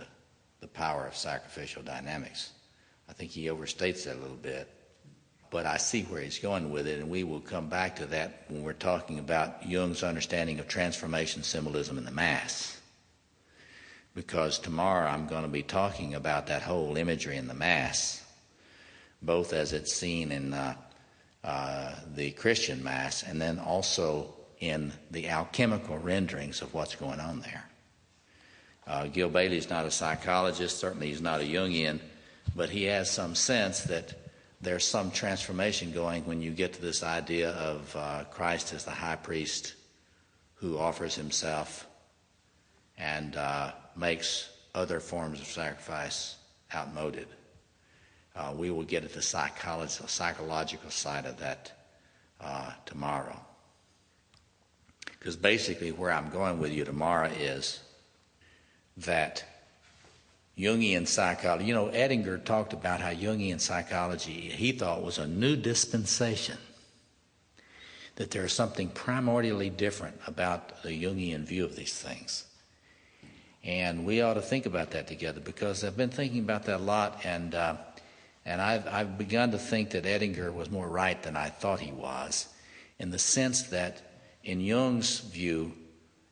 S2: the power of sacrificial dynamics. I think he overstates that a little bit, but I see where he's going with it, and we will come back to that when we're talking about Jung's understanding of transformation symbolism in the Mass. Because tomorrow I'm going to be talking about that whole imagery in the Mass, both as it's seen in the Christian Mass and then also in the alchemical renderings of what's going on there. Gil Bailey's not a psychologist, certainly he's not a Jungian, but he has some sense that there's some transformation going when you get to this idea of Christ as the high priest who offers himself and makes other forms of sacrifice outmoded. We will get at the psychological side of that tomorrow. Because basically where I'm going with you tomorrow is that Jungian psychology, Edinger talked about how Jungian psychology, he thought, was a new dispensation, that there's something primordially different about the Jungian view of these things. And we ought to think about that together, because I've been thinking about that a lot, and I've begun to think that Edinger was more right than I thought he was, in the sense that in Jung's view,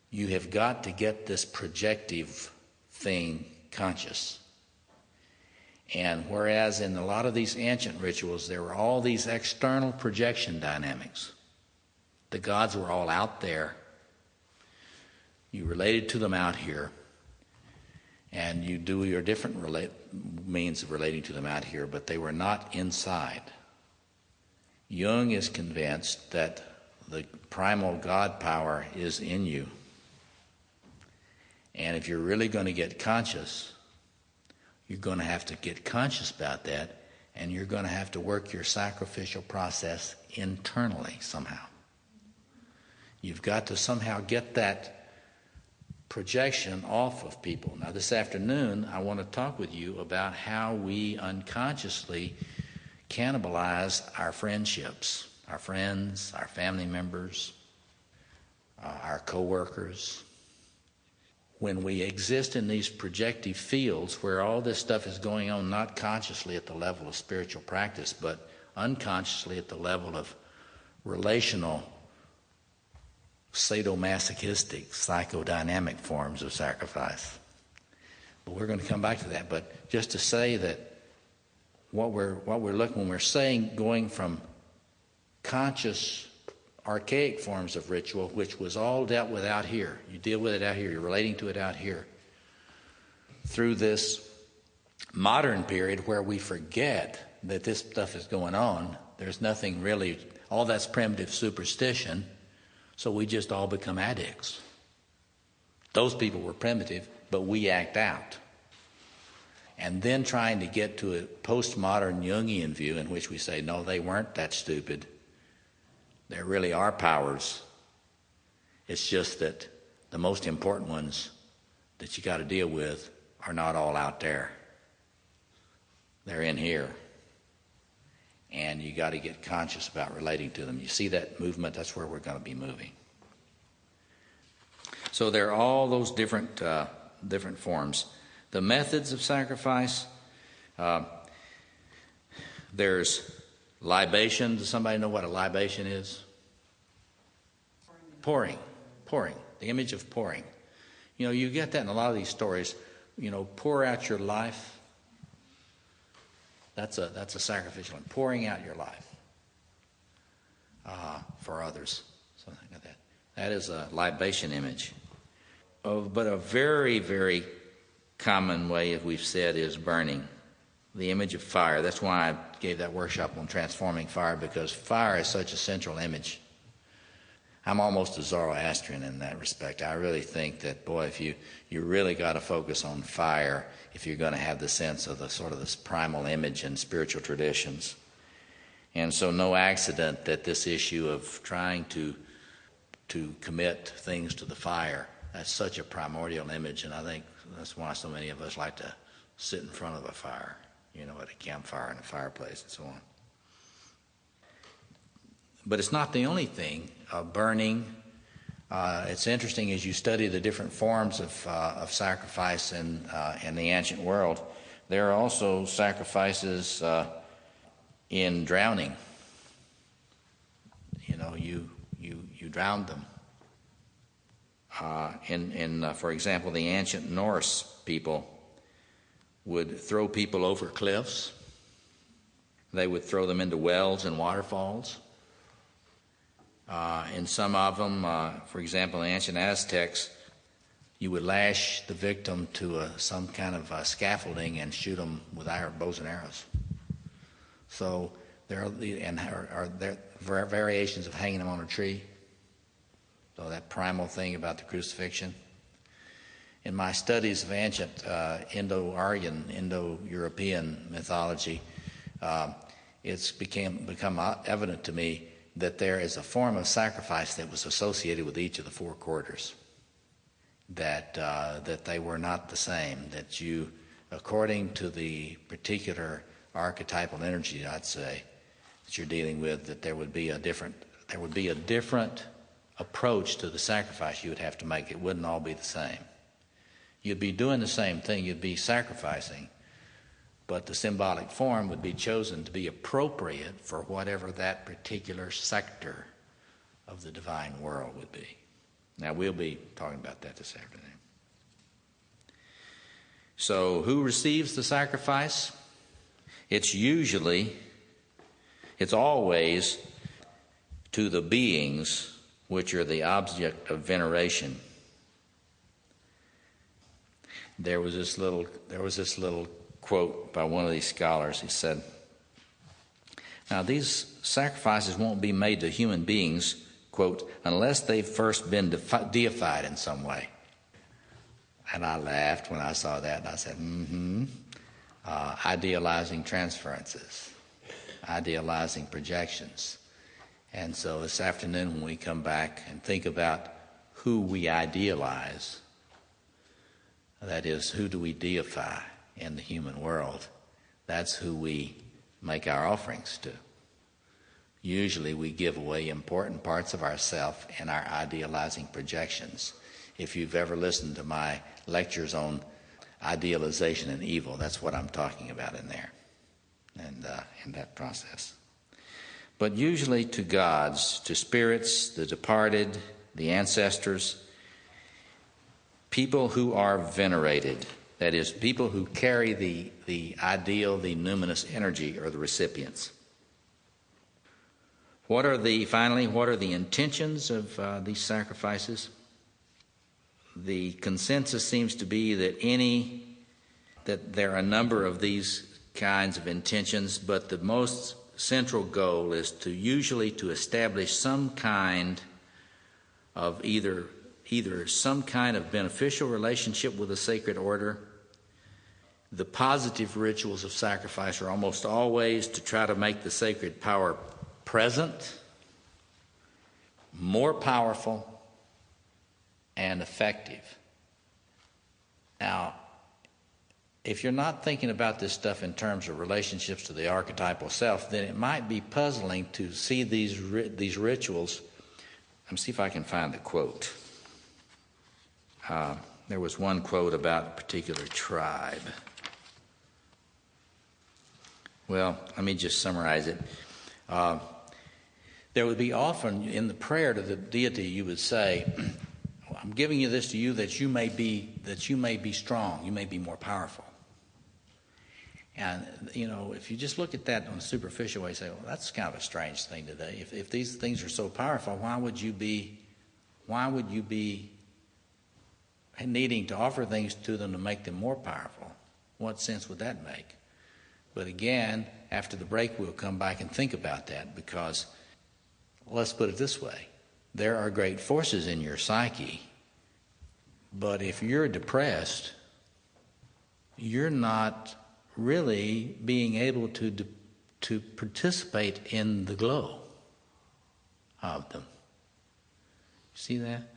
S2: you have got to get this projective thing conscious. And whereas in a lot of these ancient rituals, there were all these external projection dynamics. The gods were all out there. You related to them out here. And you do your different means of relating to them out here, but they were not inside. Jung is convinced that the primal God power is in you. And if you're really going to get conscious, you're going to have to get conscious about that, and you're going to have to work your sacrificial process internally somehow. You've got to somehow get that projection off of people. Now, this afternoon, I want to talk with you about how we unconsciously cannibalize our friendships, our friends, our family members, our co-workers. When we exist in these projective fields where all this stuff is going on, not consciously at the level of spiritual practice, but unconsciously at the level of relational, sadomasochistic, psychodynamic forms of sacrifice. But we're going to come back to that. But just to say that what we're looking, when we're saying going from conscious archaic forms of ritual, which was all dealt with out here. You deal with it out here. You're relating to it out here. Through this modern period where we forget that this stuff is going on, there's nothing really, all that's primitive superstition, so we just all become addicts. Those people were primitive, but we act out. And then trying to get to a postmodern Jungian view in which we say, no, they weren't that stupid. There really are powers. It's just that the most important ones that you got to deal with are not all out there. They're in here. And you got to get conscious about relating to them. You see that movement? That's where we're going to be moving. So there are all those different forms. The methods of sacrifice, there's libation. Does somebody know what a libation is? Pouring. The image of pouring. You get that in a lot of these stories. Pour out your life. That's a sacrificial. Pouring out your life for others. Something like that. That is a libation image. But a very, very common way, as we've said, is burning. The image of fire. That's why I gave that workshop on transforming fire, because fire is such a central image. I'm almost a Zoroastrian in that respect. I really think that, boy, if you really got to focus on fire if you're going to have the sense of the sort of this primal image in spiritual traditions. And so no accident that this issue of trying to commit things to the fire, that's such a primordial image, and I think that's why so many of us like to sit in front of a fire. At a campfire and a fireplace and so on. But it's not the only thing. Burning. It's interesting as you study the different forms of sacrifice in the ancient world. There are also sacrifices in drowning. You drowned them. For example, the ancient Norse people would throw people over cliffs. They would throw them into wells and waterfalls. In some of them, for example, the ancient Aztecs, you would lash the victim to some kind of scaffolding and shoot them with bows and arrows. So there are variations of hanging them on a tree. So that primal thing about the crucifixion. In my studies of ancient Indo-Aryan, Indo-European mythology, it's become evident to me that there is a form of sacrifice that was associated with each of the four quarters. That they were not the same. That you, according to the particular archetypal energy, I'd say, that you're dealing with, that there would be a different approach to the sacrifice you would have to make. It wouldn't all be the same. You'd be doing the same thing. You'd be sacrificing, but the symbolic form would be chosen to be appropriate for whatever that particular sector of the divine world would be. Now, we'll be talking about that this afternoon. So, who receives the sacrifice? It's always to the beings which are the object of veneration. There was this little quote by one of these scholars. He said, "Now these sacrifices won't be made to human beings, quote, unless they've first been deified in some way." And I laughed when I saw that, and I said, idealizing transferences, idealizing projections. And so this afternoon when we come back and think about who we idealize, that is, who do we deify in the human world, that's who we make our offerings to. Usually we give away important parts of ourselves in our idealizing projections. If you've ever listened to my lectures on idealization and evil, that's what I'm talking about in there, and in that process. But usually to gods, to spirits, the departed, the ancestors, people who are venerated, that is, people who carry the ideal, the numinous energy, are the recipients. What are the intentions of these sacrifices? The consensus seems to be that there are a number of these kinds of intentions, but the most central goal is usually to establish some kind of either some kind of beneficial relationship with a sacred order. The positive rituals of sacrifice are almost always to try to make the sacred power present, more powerful, and effective. Now, if you're not thinking about this stuff in terms of relationships to the archetypal self, then it might be puzzling to see these rituals. Let me see if I can find the quote. There was one quote about a particular tribe. Well, let me just summarize it. There would be often in the prayer to the deity, you would say, "I'm giving you this to you that you may be strong, you may be more powerful." And if you just look at that on a superficial way, you say, "Well, that's kind of a strange thing today. If these things are so powerful, why would you be needing to offer things to them to make them more powerful? What sense would that make?" But again, after the break, we'll come back and think about that, because let's put it this way. There are great forces in your psyche, but if you're depressed, you're not really being able to participate in the glow of them. See that?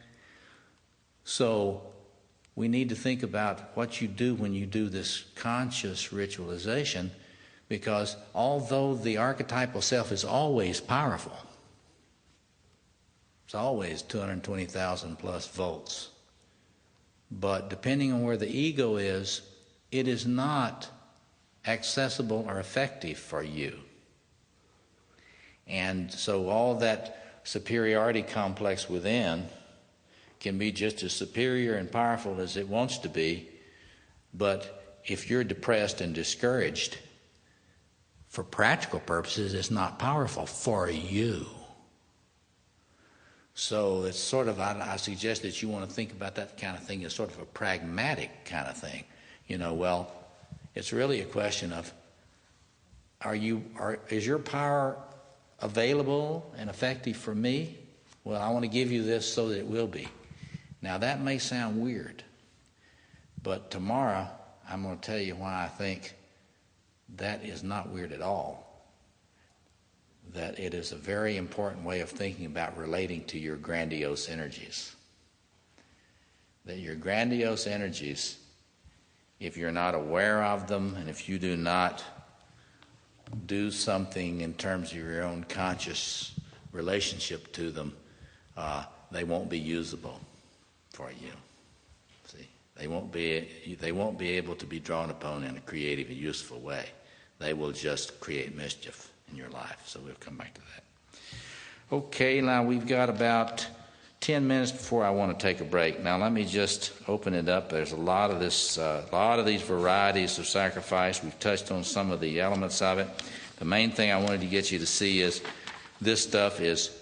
S2: So we need to think about what you do when you do this conscious ritualization, because although the archetypal self is always powerful, It's always 220,000 plus volts. But depending on where the ego is, it is not accessible or effective for you. And so all that superiority complex within can be just as superior and powerful as it wants to be, but if you're depressed and discouraged, for practical purposes, it's not powerful for you. So it's sort of, I suggest that you want to think about that kind of thing as sort of a pragmatic kind of thing. Well, it's really a question of, is your power available and effective for me? Well, I want to give you this so that it will be. Now, that may sound weird, but tomorrow I'm going to tell you why I think that is not weird at all. That it is a very important way of thinking about relating to your grandiose energies. That your grandiose energies, if you're not aware of them and if you do not do something in terms of your own conscious relationship to them, they won't be usable for you. See, they won't be able to be drawn upon in a creative and useful way. They will just create mischief in your life. So we'll come back to that. Okay, now we've got about 10 minutes before I want to take a break. Now let me just open it up. There's a lot of these varieties of sacrifice. We've touched on some of the elements of it. The main thing I wanted to get you to see is this stuff is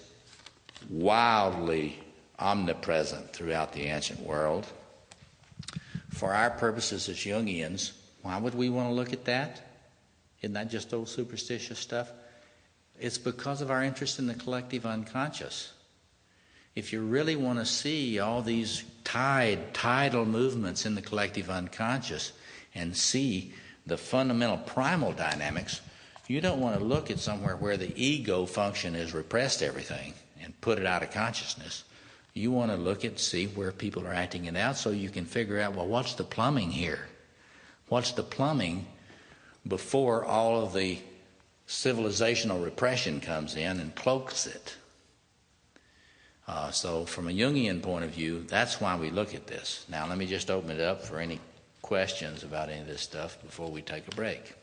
S2: wildly omnipresent throughout the ancient world. For our purposes as Jungians, why would we want to look at that? Isn't that just old superstitious stuff? It's because of our interest in the collective unconscious. If you really want to see all these tidal movements in the collective unconscious and see the fundamental primal dynamics, you don't want to look at somewhere where the ego function has repressed everything and put it out of consciousness. You want to look and see where people are acting it out so you can figure out, well, what's the plumbing here? What's the plumbing before all of the civilizational repression comes in and cloaks it? So from a Jungian point of view, that's why we look at this. Now let me just open it up for any questions about any of this stuff before we take a break.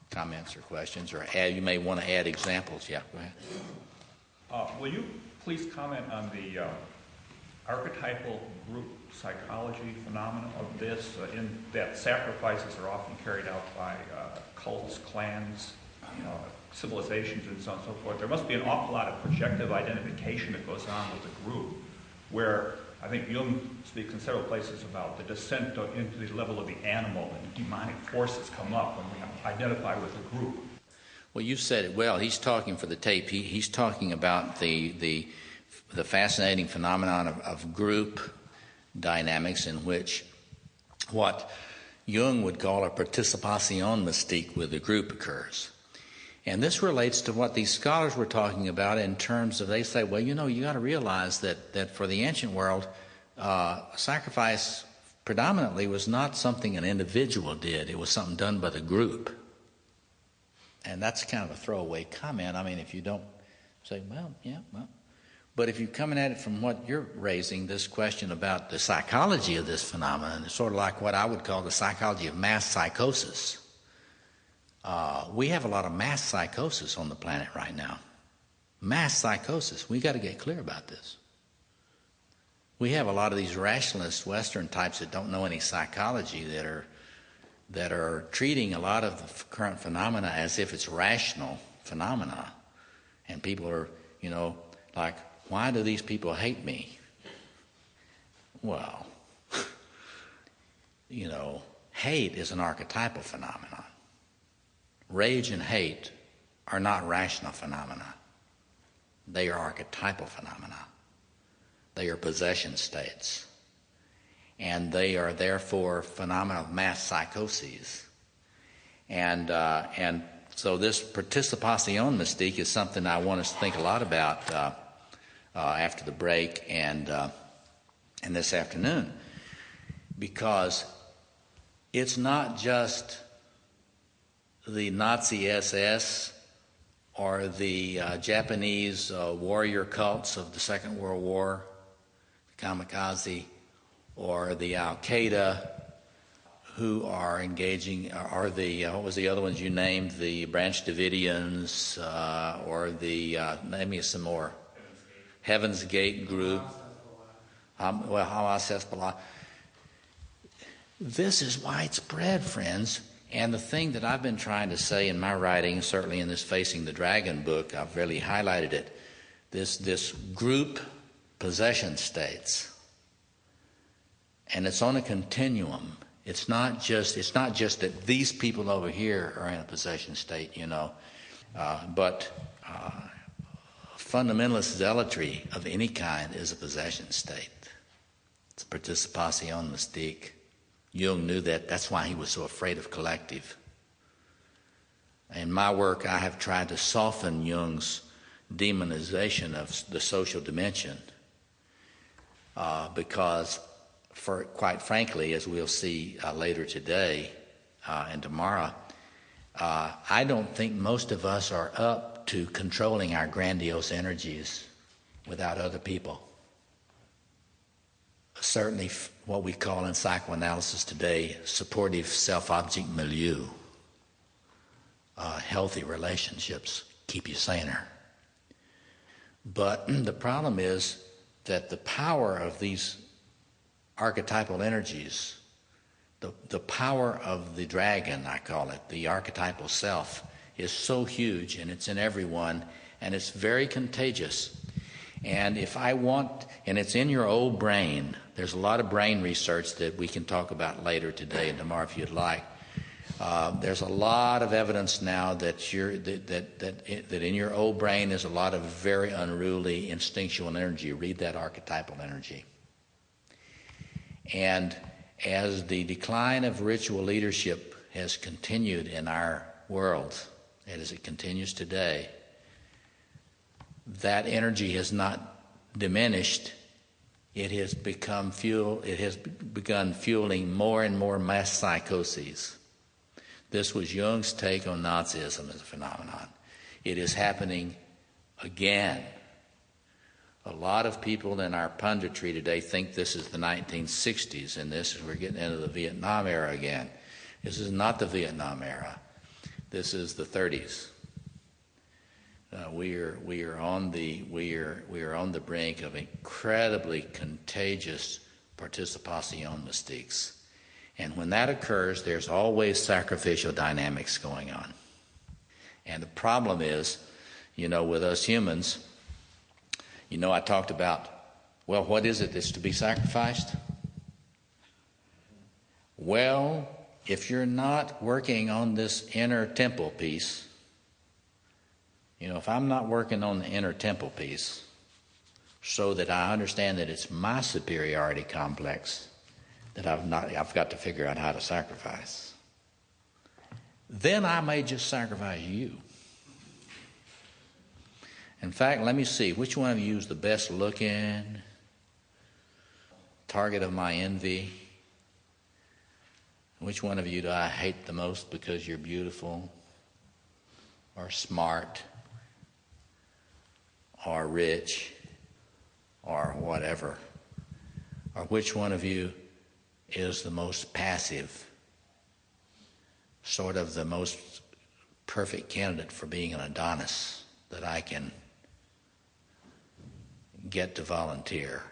S2: Comments or questions, or you may want to add examples. Yeah, go ahead.
S7: Will you please comment on the archetypal group psychology phenomenon of this, in that sacrifices are often carried out by cults, clans, civilizations, and so on and so forth. There must be an awful lot of projective identification that goes on with the group, where I think Jung speaks in several places about the descent into the level of the animal, and demonic forces come up when we identify with a group.
S2: Well, you said it well. He's talking for the tape. He's talking about the fascinating phenomenon of group dynamics, in which what Jung would call a participation mystique with the group occurs. And this relates to what these scholars were talking about in terms of, they say, well, you got to realize that for the ancient world, sacrifice predominantly was not something an individual did. It was something done by the group. And that's kind of a throwaway comment. I mean, if you don't say, well, yeah, well. But if you're coming at it from what you're raising, this question about the psychology of this phenomenon, it's sort of like what I would call the psychology of mass psychosis. We have a lot of mass psychosis on the planet right now. Mass psychosis. We got to get clear about this. We have a lot of these rationalist Western types that don't know any psychology, that are treating a lot of the current phenomena as if it's rational phenomena. And people are, like, why do these people hate me? Well, hate is an archetypal phenomenon. Rage and hate are not rational phenomena. They are archetypal phenomena. They are possession states. And they are therefore phenomena of mass psychoses. And so this participation mystique is something I want us to think a lot about after the break and this afternoon, because it's not just the Nazi SS or the Japanese warrior cults of the Second World War, the kamikaze, or the Al-Qaeda, who are engaging, or the, what was the other ones you named, the Branch Davidians, or the, name me some more, Heaven's Gate group, Hamas, Hezbollah. This is widespread, friends, and the thing that I've been trying to say in my writing, certainly in this Facing the Dragon book, I've really highlighted it, this group possession states, and it's on a continuum. It's not just that these people over here are in a possession state, but fundamentalist zealotry of any kind is a possession state. It's a participation mystique. Jung knew that. That's why he was so afraid of collective. In my work, I have tried to soften Jung's demonization of the social dimension because, quite frankly, as we'll see later today and tomorrow, I don't think most of us are up to controlling our grandiose energies without other people. Certainly what we call in psychoanalysis today supportive self-object milieu. Healthy relationships keep you saner. But the problem is that the power of these archetypal energies, the power of the dragon, I call it, the archetypal self, is so huge, and it's in everyone, and it's very contagious. And if I want, and it's in your old brain, there's a lot of brain research that we can talk about later today and tomorrow if you'd like. There's a lot of evidence now that in your old brain is a lot of very unruly instinctual energy. Read that archetypal energy. And as the decline of ritual leadership has continued in our world, and as it continues today, that energy has not diminished. It has become fuel. It has begun fueling more and more mass psychoses. This was Jung's take on Nazism as a phenomenon. It is happening again. A lot of people in our punditry today think this is the 1960s, and we're getting into the Vietnam era again. This is not the Vietnam era. This is the 30s. We are on the brink of incredibly contagious participation mystiques, and when that occurs, there's always sacrificial dynamics going on. And the problem is, with us humans, I talked about, well, what is it that's to be sacrificed? Well, if you're not working on this inner temple piece, if I'm not working on the inner temple piece so that I understand that it's my superiority complex that I've got to figure out how to sacrifice, then I may just sacrifice you. In fact, let me see, which one of you is the best looking, target of my envy? Which one of you do I hate the most because you're beautiful or smart or rich or whatever? Or which one of you is the most passive, sort of the most perfect candidate for being an Adonis that I can get to volunteer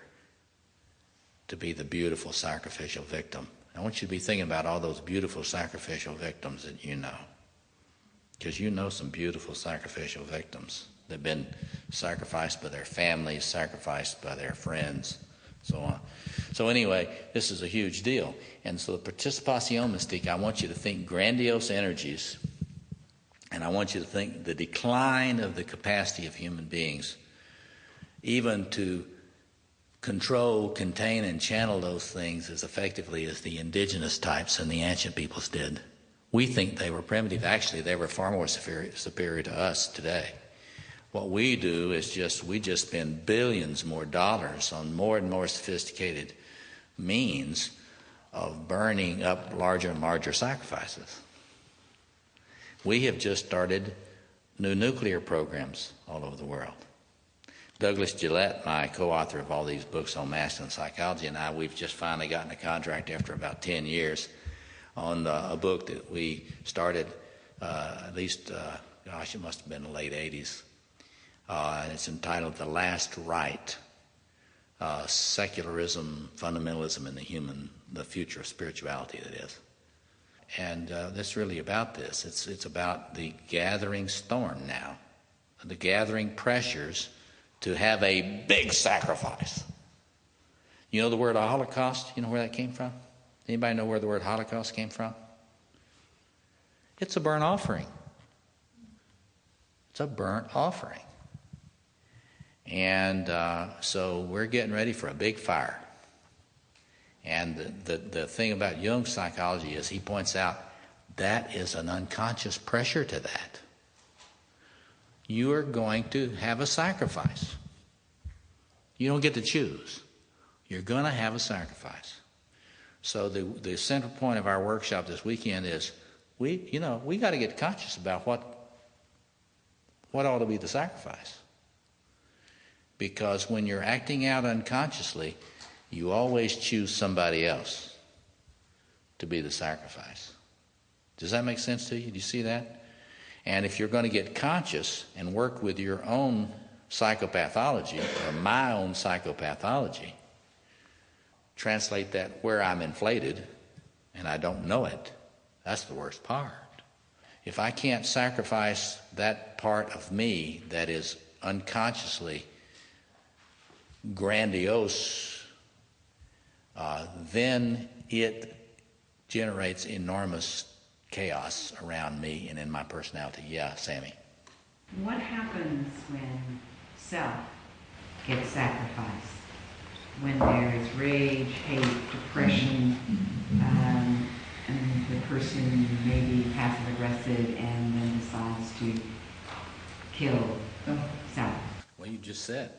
S2: to be the beautiful sacrificial victim? I want you to be thinking about all those beautiful sacrificial victims that you know, because you know some beautiful sacrificial victims. They've been sacrificed by their families, sacrificed by their friends, so on. So anyway, this is a huge deal. And so the participation mystique, I want you to think grandiose energies, and I want you to think the decline of the capacity of human beings even to control, contain, and channel those things as effectively as the indigenous types and the ancient peoples did. We think they were primitive. Actually, they were far more superior to us today. What we do is we just spend billions more dollars on more and more sophisticated means of burning up larger and larger sacrifices. We have just started new nuclear programs all over the world. Douglas Gillette, my co-author of all these books on masculine psychology, and we've just finally gotten a contract after about 10 years on a book that we started at least, it must have been the late 80s. And it's entitled The Last Right, Secularism, Fundamentalism in the Future of Spirituality, that is. And that's really about this. It's about the gathering storm now, the gathering pressures to have a big sacrifice. You know the word Holocaust? You know where that came from? Anybody know where the word Holocaust came from? It's a burnt offering. It's a burnt offering. And so we're getting ready for a big fire. And the thing about Jung's psychology is he points out that is an unconscious pressure to that. You are going to have a sacrifice. You don't get to choose. You're going to have a sacrifice. So the central point of our workshop this weekend is we got to get conscious about what ought to be the sacrifice. Because when you're acting out unconsciously, you always choose somebody else to be the sacrifice. Does that make sense to you? Do you see that? And if you're going to get conscious and work with your own psychopathology, or my own psychopathology, translate that where I'm inflated and I don't know it, that's the worst part. If I can't sacrifice that part of me that is unconsciously grandiose, then it generates enormous chaos around me and in my personality. Yeah, Sammy.
S8: What happens when self gets sacrificed? When there is rage, hate, depression, and the person may be passive-aggressive and then decides to kill self?
S2: Well, you just said.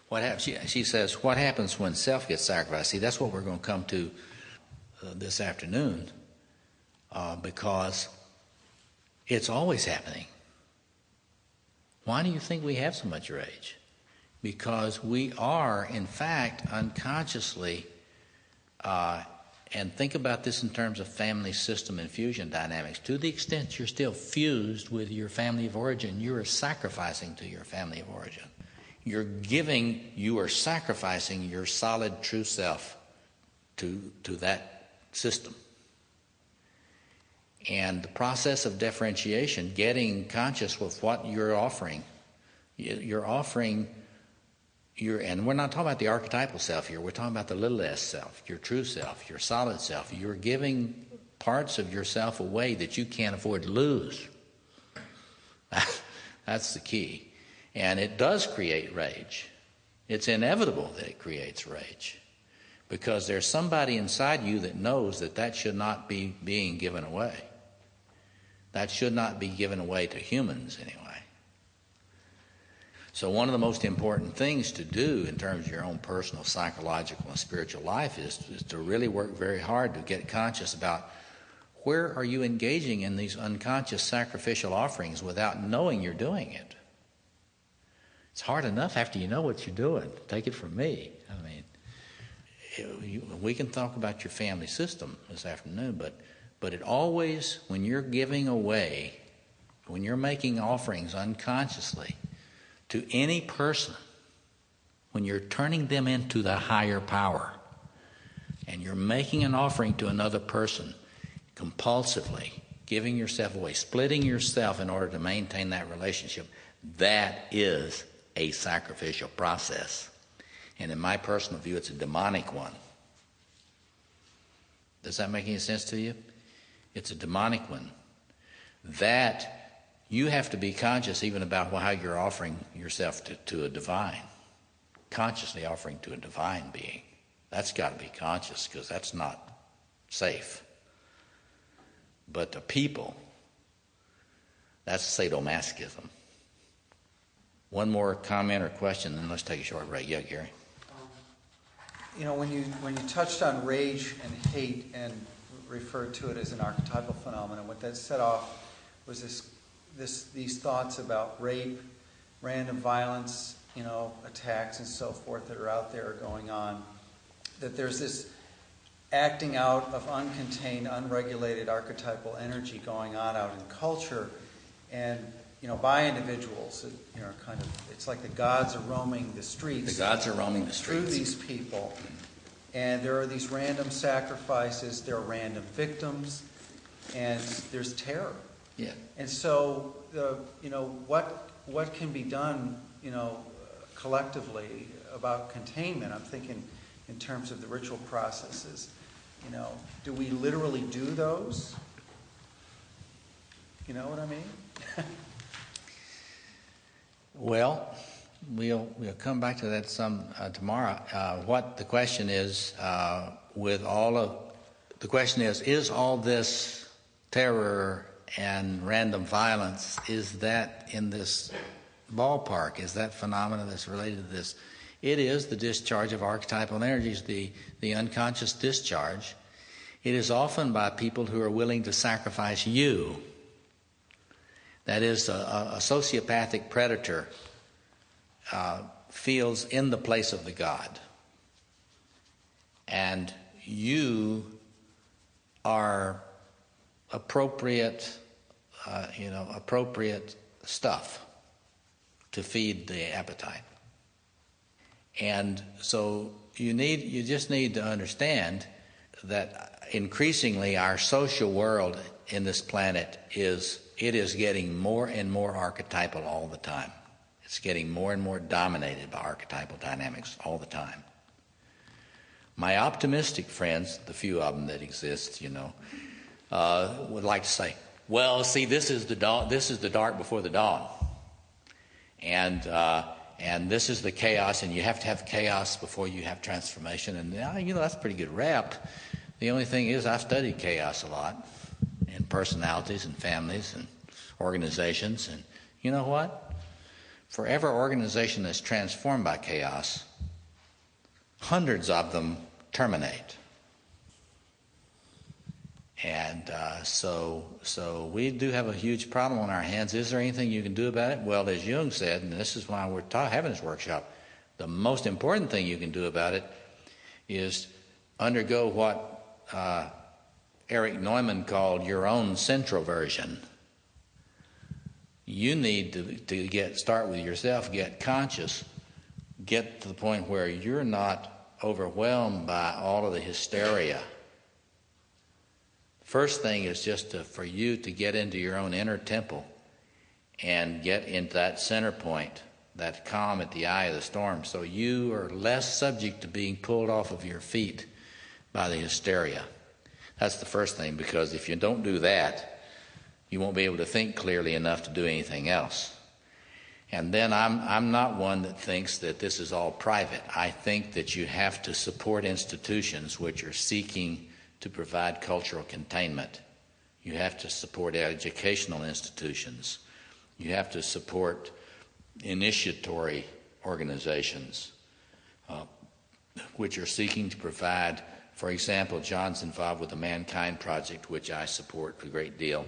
S2: What happens? She says, what happens when self gets sacrificed? See, that's what we're going to come to this afternoon, because it's always happening. Why do you think we have so much rage? Because we are, in fact, unconsciously, and think about this in terms of family system and fusion dynamics, to the extent you're still fused with your family of origin, you are sacrificing to your family of origin. You are sacrificing your solid true self to that system. And the process of differentiation, getting conscious with what you're offering, and we're not talking about the archetypal self here, we're talking about the little s self, your true self, your solid self. You're giving parts of yourself away that you can't afford to lose. That's the key. And it does create rage. It's inevitable that it creates rage, because there's somebody inside you that knows that should not be being given away. That should not be given away to humans anyway. So one of the most important things to do in terms of your own personal psychological and spiritual life is to really work very hard to get conscious about where are you engaging in these unconscious sacrificial offerings without knowing you're doing it. It's hard enough after you know what you're doing. Take it from me. I mean, we can talk about your family system this afternoon, but it always, when you're giving away, when you're making offerings unconsciously to any person, when you're turning them into the higher power, and you're making an offering to another person compulsively, giving yourself away, splitting yourself in order to maintain that relationship, that is a sacrificial process. And in my personal view, it's a demonic one. Does that make any sense to you? It's a demonic one. That you have to be conscious even about how you're offering yourself to a divine. Consciously offering to a divine being. That's got to be conscious, because that's not safe. But the people, that's sadomasochism. One more comment or question, then let's take a short break. Yeah, Gary?
S9: When you touched on rage and hate and referred to it as an archetypal phenomenon, what that set off was these thoughts about rape, random violence, attacks and so forth that are out there going on, that there's this acting out of uncontained, unregulated archetypal energy going on out in culture, and by individuals. It's like the gods are roaming the streets.
S2: The gods are roaming the streets
S9: through these people, and there are these random sacrifices. There are random victims, and there's terror.
S2: Yeah.
S9: And so, what can be done, collectively about containment? I'm thinking in terms of the ritual processes. Do we literally do those? You know what I mean?
S2: Well, we'll come back to that some tomorrow. What the question is, the question is all this terror and random violence, is that in this ballpark? Is that phenomena that's related to this? It is the discharge of archetypal energies, the unconscious discharge. It is often by people who are willing to sacrifice you. That is, a sociopathic predator feels in the place of the god. And you are appropriate stuff to feed the appetite. And so you just need to understand that increasingly our social world in this planet is getting more and more archetypal all the time. It's getting more and more dominated by archetypal dynamics all the time. My optimistic friends, the few of them that exist, would like to say, well, see, this is the dawn. This is the dark before the dawn, and this is the chaos, and you have to have chaos before you have transformation. And that's a pretty good rap. The only thing is, I've studied chaos a lot in personalities and families and organizations, and you know what? For every organization that's transformed by chaos, hundreds of them terminate. And so we do have a huge problem on our hands. Is there anything you can do about it? Well, as Jung said, and this is why we're having this workshop, the most important thing you can do about it is undergo what Erich Neumann called your own centroversion. You need to start with yourself, get conscious, get to the point where you're not overwhelmed by all of the hysteria. First thing is just for you to get into your own inner temple and get into that center point, that calm at the eye of the storm, so you are less subject to being pulled off of your feet by the hysteria. That's the first thing, because if you don't do that, you won't be able to think clearly enough to do anything else. And then I'm not one that thinks that this is all private. I think that you have to support institutions which are seeking to provide cultural containment. You have to support educational institutions. You have to support initiatory organizations which are seeking to provide, for example, John's involved with the Mankind Project, which I support a great deal.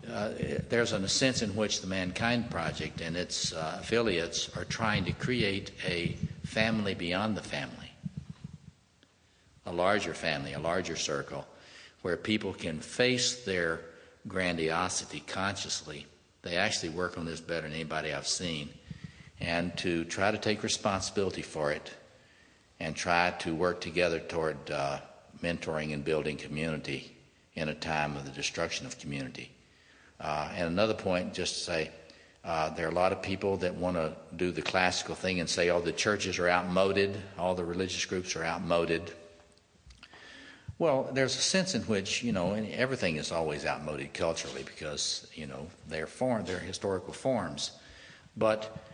S2: There's a sense in which the Mankind Project and its affiliates are trying to create a family beyond the family, a larger family, a larger circle, where people can face their grandiosity consciously. They actually work on this better than anybody I've seen, and to try to take responsibility for it and try to work together toward mentoring and building community in a time of the destruction of community. And another point, just to say, there are a lot of people that want to do the classical thing and say, oh, the churches are outmoded, all the religious groups are outmoded. Well, there's a sense in which, everything is always outmoded culturally because, they're historical forms. But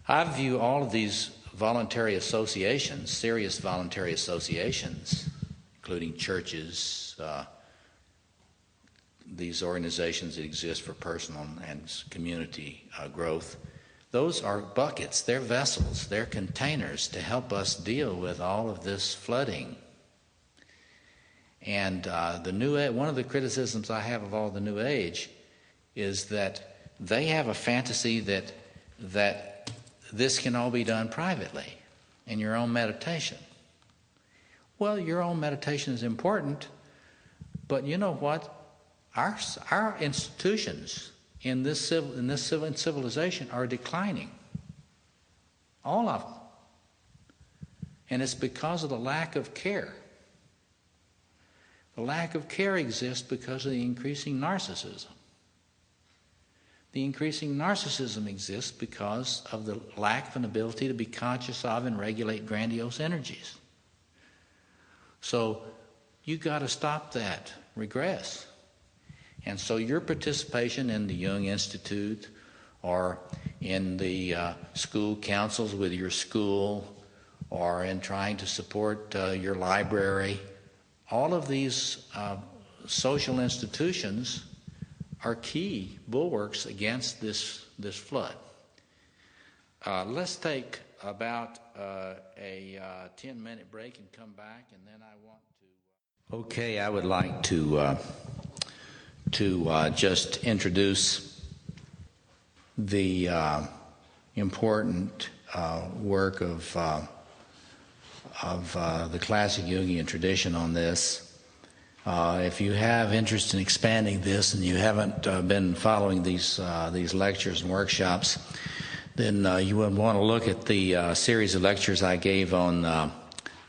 S2: I view all of these voluntary associations, serious voluntary associations, including churches, these organizations that exist for personal and community growth, those are buckets, they're vessels, they're containers to help us deal with all of this flooding. And one of the criticisms I have of all the New Age is that they have a fantasy that this can all be done privately in your own meditation. Well, your own meditation is important, but you know what? Our institutions in this civilization are declining. All of them. And it's because of the lack of care. The lack of care exists because of the increasing narcissism. The increasing narcissism exists because of the lack of an ability to be conscious of and regulate grandiose energies. So you got to stop that regress. And so your participation in the Jung Institute or in the school councils with your school or in trying to support your library, all of these social institutions are key bulwarks against this flood. Let's take about a 10-minute break and come back, and then I want to... Okay, I would like to just introduce the important work of the classic Jungian tradition on this. If you have interest in expanding this and you haven't been following these lectures and workshops, then you would want to look at the series of lectures I gave on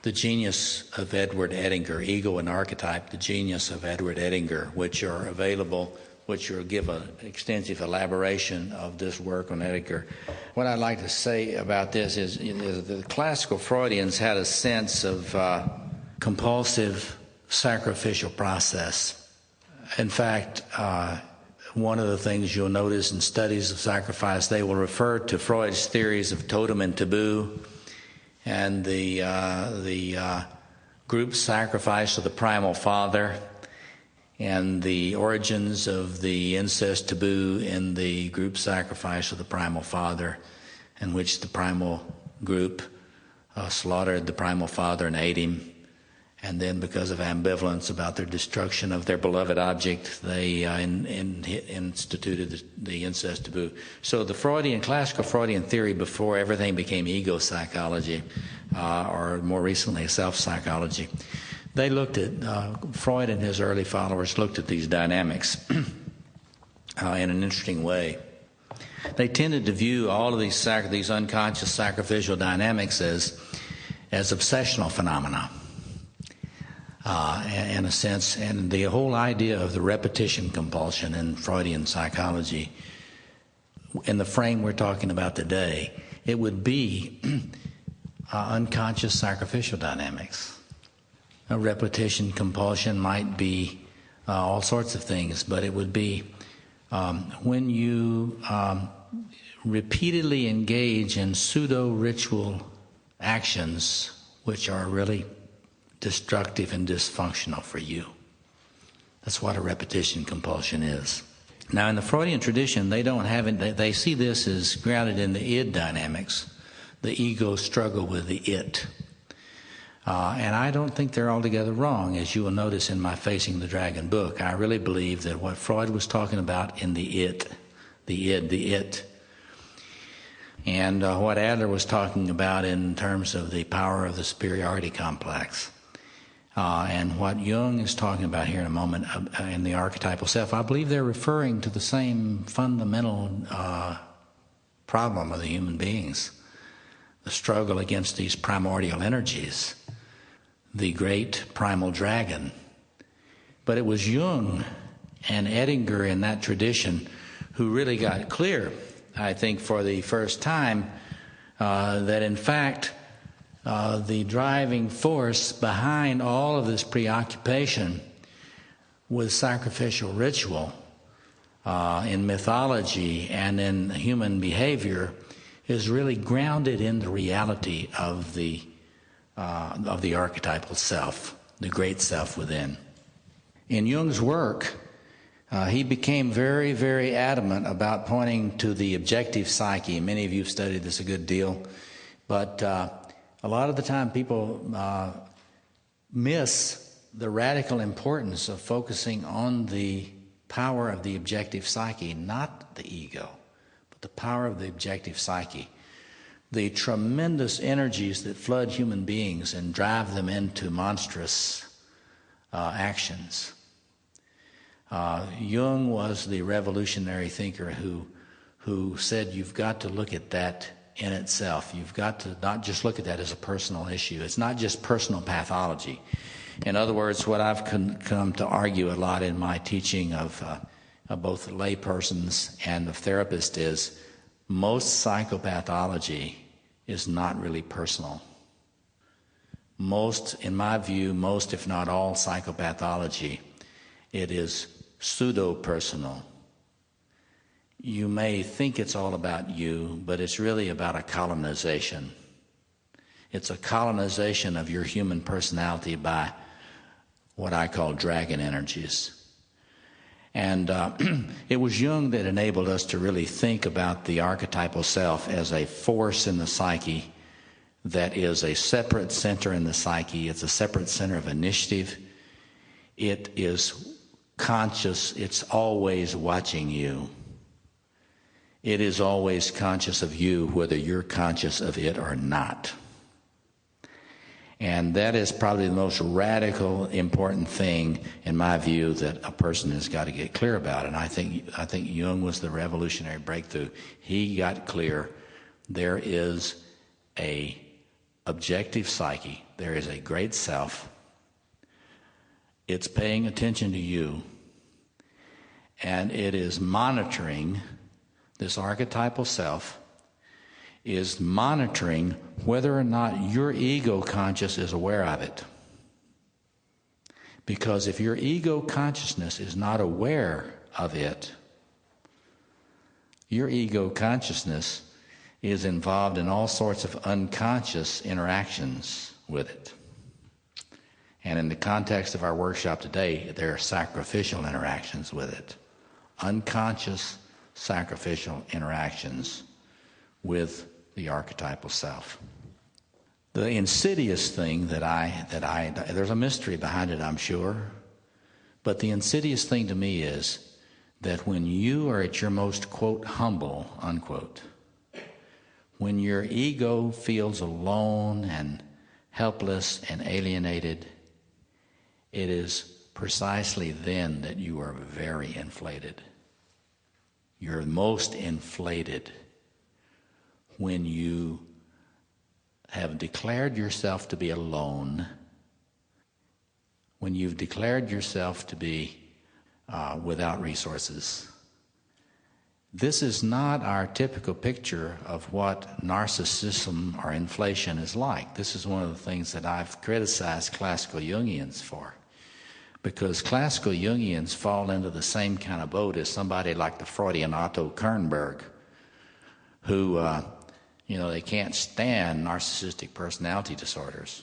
S2: the genius of Edward Edinger, Ego and Archetype, the genius of Edward Edinger, which are available, which will give an extensive elaboration of this work on Edinger. What I'd like to say about this is the classical Freudians had a sense of compulsive sacrificial process. In fact, one of the things you'll notice in studies of sacrifice, they will refer to Freud's theories of totem and taboo and the group sacrifice of the primal father and the origins of the incest taboo in the group sacrifice of the primal father, in which the primal group slaughtered the primal father and ate him. And then because of ambivalence about their destruction of their beloved object, they instituted the incest taboo. So the classical Freudian theory before everything became ego psychology, or more recently self-psychology, they looked at, Freud and his early followers looked at these dynamics in an interesting way. They tended to view all of these unconscious sacrificial dynamics as obsessional phenomena. In a sense, and the whole idea of the repetition compulsion in Freudian psychology, in the frame we're talking about today, it would be unconscious sacrificial dynamics. A repetition compulsion might be all sorts of things, but it would be when you repeatedly engage in pseudo-ritual actions which are really destructive and dysfunctional for you. That's what a repetition compulsion is. Now, in the Freudian tradition, they don't have it. They see this as grounded in the id dynamics, the ego struggle with the it. And I don't think they're altogether wrong, as you will notice in my Facing the Dragon book. I really believe that what Freud was talking about in the it, the id, the it, and what Adler was talking about in terms of the power of the superiority complex, and what Jung is talking about here in a moment in the archetypal self, I believe they're referring to the same fundamental problem of the human beings, the struggle against these primordial energies, the great primal dragon. But it was Jung and Edinger in that tradition who really got clear, I think for the first time, that in fact the driving force behind all of this preoccupation with sacrificial ritual in mythology and in human behavior is really grounded in the reality of the archetypal self, the great self within. In Jung's work, he became very, very adamant about pointing to the objective psyche. Many of you have studied this a good deal, but a lot of the time people miss the radical importance of focusing on the power of the objective psyche, not the ego, but the power of the objective psyche. The tremendous energies that flood human beings and drive them into monstrous actions. Jung was the revolutionary thinker who said you've got to look at that in itself. You've got to not just look at that as a personal issue. It's not just personal pathology. In other words, what I've come to argue a lot in my teaching of both laypersons and of therapists is most psychopathology is not really personal. Most, in my view, most if not all psychopathology, it is pseudo-personal. You may think it's all about you, but it's really about a colonization. It's a colonization of your human personality by what I call dragon energies. And it was Jung that enabled us to really think about the archetypal self as a force in the psyche that is a separate center in the psyche. It's a separate center of initiative. It is conscious. It's always watching you. It is always conscious of you, whether you're conscious of it or not. And that is probably the most radical, important thing, in my view, that a person has got to get clear about. And I think Jung was the revolutionary breakthrough. He got clear. There is a objective psyche. There is a great self. It's paying attention to you. And it is monitoring, this archetypal self is monitoring whether or not your ego conscious is aware of it. Because if your ego consciousness is not aware of it, your ego consciousness is involved in all sorts of unconscious interactions with it. And in the context of our workshop today, there are sacrificial interactions with it. Unconscious sacrificial interactions with the archetypal self. The insidious thing that there's a mystery behind it, I'm sure, but the insidious thing to me is that when you are at your most, quote, humble, unquote, when your ego feels alone and helpless and alienated, it is precisely then that you are very inflated. You're most inflated when you have declared yourself to be alone, when you've declared yourself to be without resources. This is not our typical picture of what narcissism or inflation is like. This is one of the things that I've criticized classical Jungians for, because classical Jungians fall into the same kind of boat as somebody like the Freudian Otto Kernberg, who they can't stand narcissistic personality disorders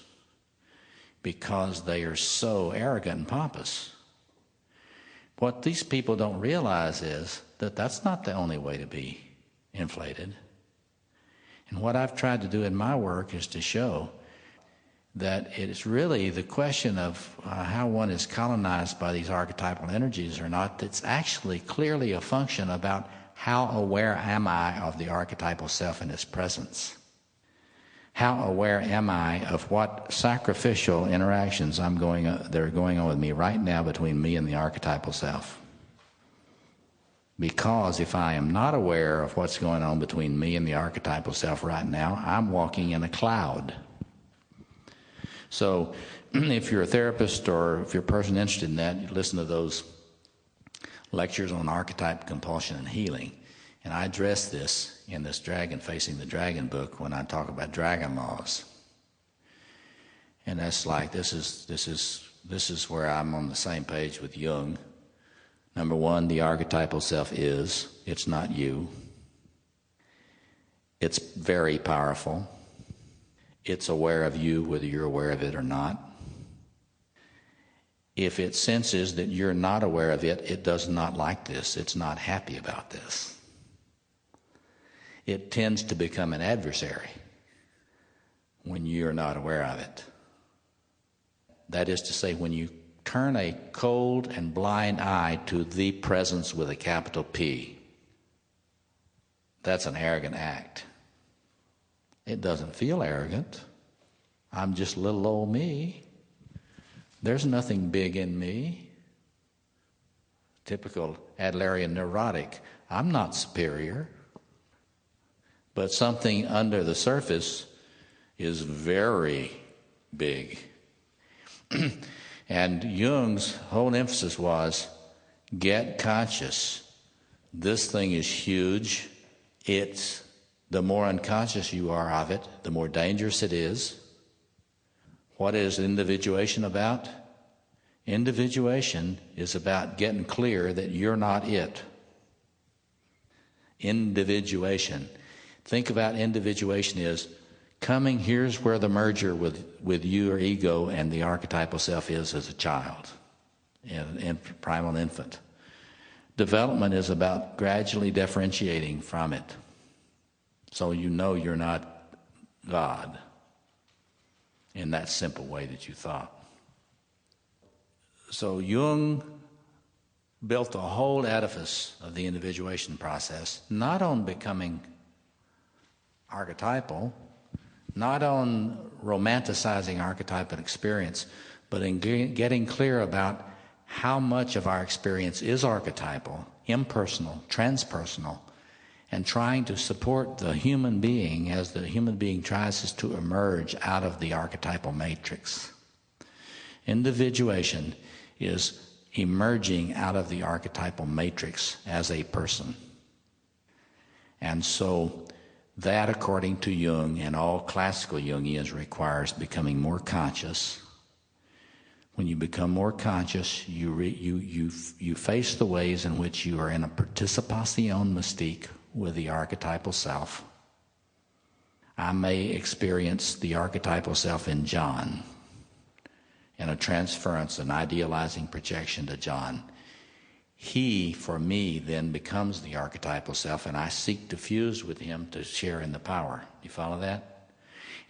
S2: because they are so arrogant and pompous. What these people don't realize is that that's not the only way to be inflated. And what I've tried to do in my work is to show that it is really the question of how one is colonized by these archetypal energies or not that's actually clearly a function about how aware am I of the archetypal self and its presence? How aware am I of what sacrificial interactions that are going on with me right now between me and the archetypal self? Because if I am not aware of what's going on between me and the archetypal self right now, I'm walking in a cloud. So if you're a therapist or if you're a person interested in that, you listen to those lectures on archetype, compulsion, and healing. And I address this in this Dragon Facing the Dragon book when I talk about dragon laws. And that's like, this is where I'm on the same page with Jung. Number one, the archetypal self it's not you. It's very powerful. It's aware of you whether you're aware of it or not. If it senses that you're not aware of it, it does not like this. It's not happy about this. It tends to become an adversary when you're not aware of it. That is to say, when you turn a cold and blind eye to the presence with a capital P. That's an arrogant act. It doesn't feel arrogant. I'm just little old me. There's nothing big in me. Typical Adlerian neurotic. I'm not superior. But something under the surface is very big. And Jung's whole emphasis was, get conscious. This thing is huge. It's the more unconscious you are of it, the more dangerous it is. What is individuation about? Individuation is about getting clear that you're not it. Individuation. Think about individuation is coming, here's where the merger with you or ego and the archetypal self is as a child, in primal infant. Development is about gradually differentiating from it. So you know you're not God in that simple way that you thought. So Jung built the whole edifice of the individuation process, not on becoming archetypal, not on romanticizing archetypal experience, but in getting clear about how much of our experience is archetypal, impersonal, transpersonal, and trying to support the human being as the human being tries to emerge out of the archetypal matrix. Individuation is emerging out of the archetypal matrix as a person. And so that, according to Jung and all classical Jungians, requires becoming more conscious. When you become more conscious, you face the ways in which you are in a participation mystique with the archetypal self. I may experience the archetypal self in John, in a transference, an idealizing projection to John. He, for me, then becomes the archetypal self, and I seek to fuse with him to share in the power. You follow that?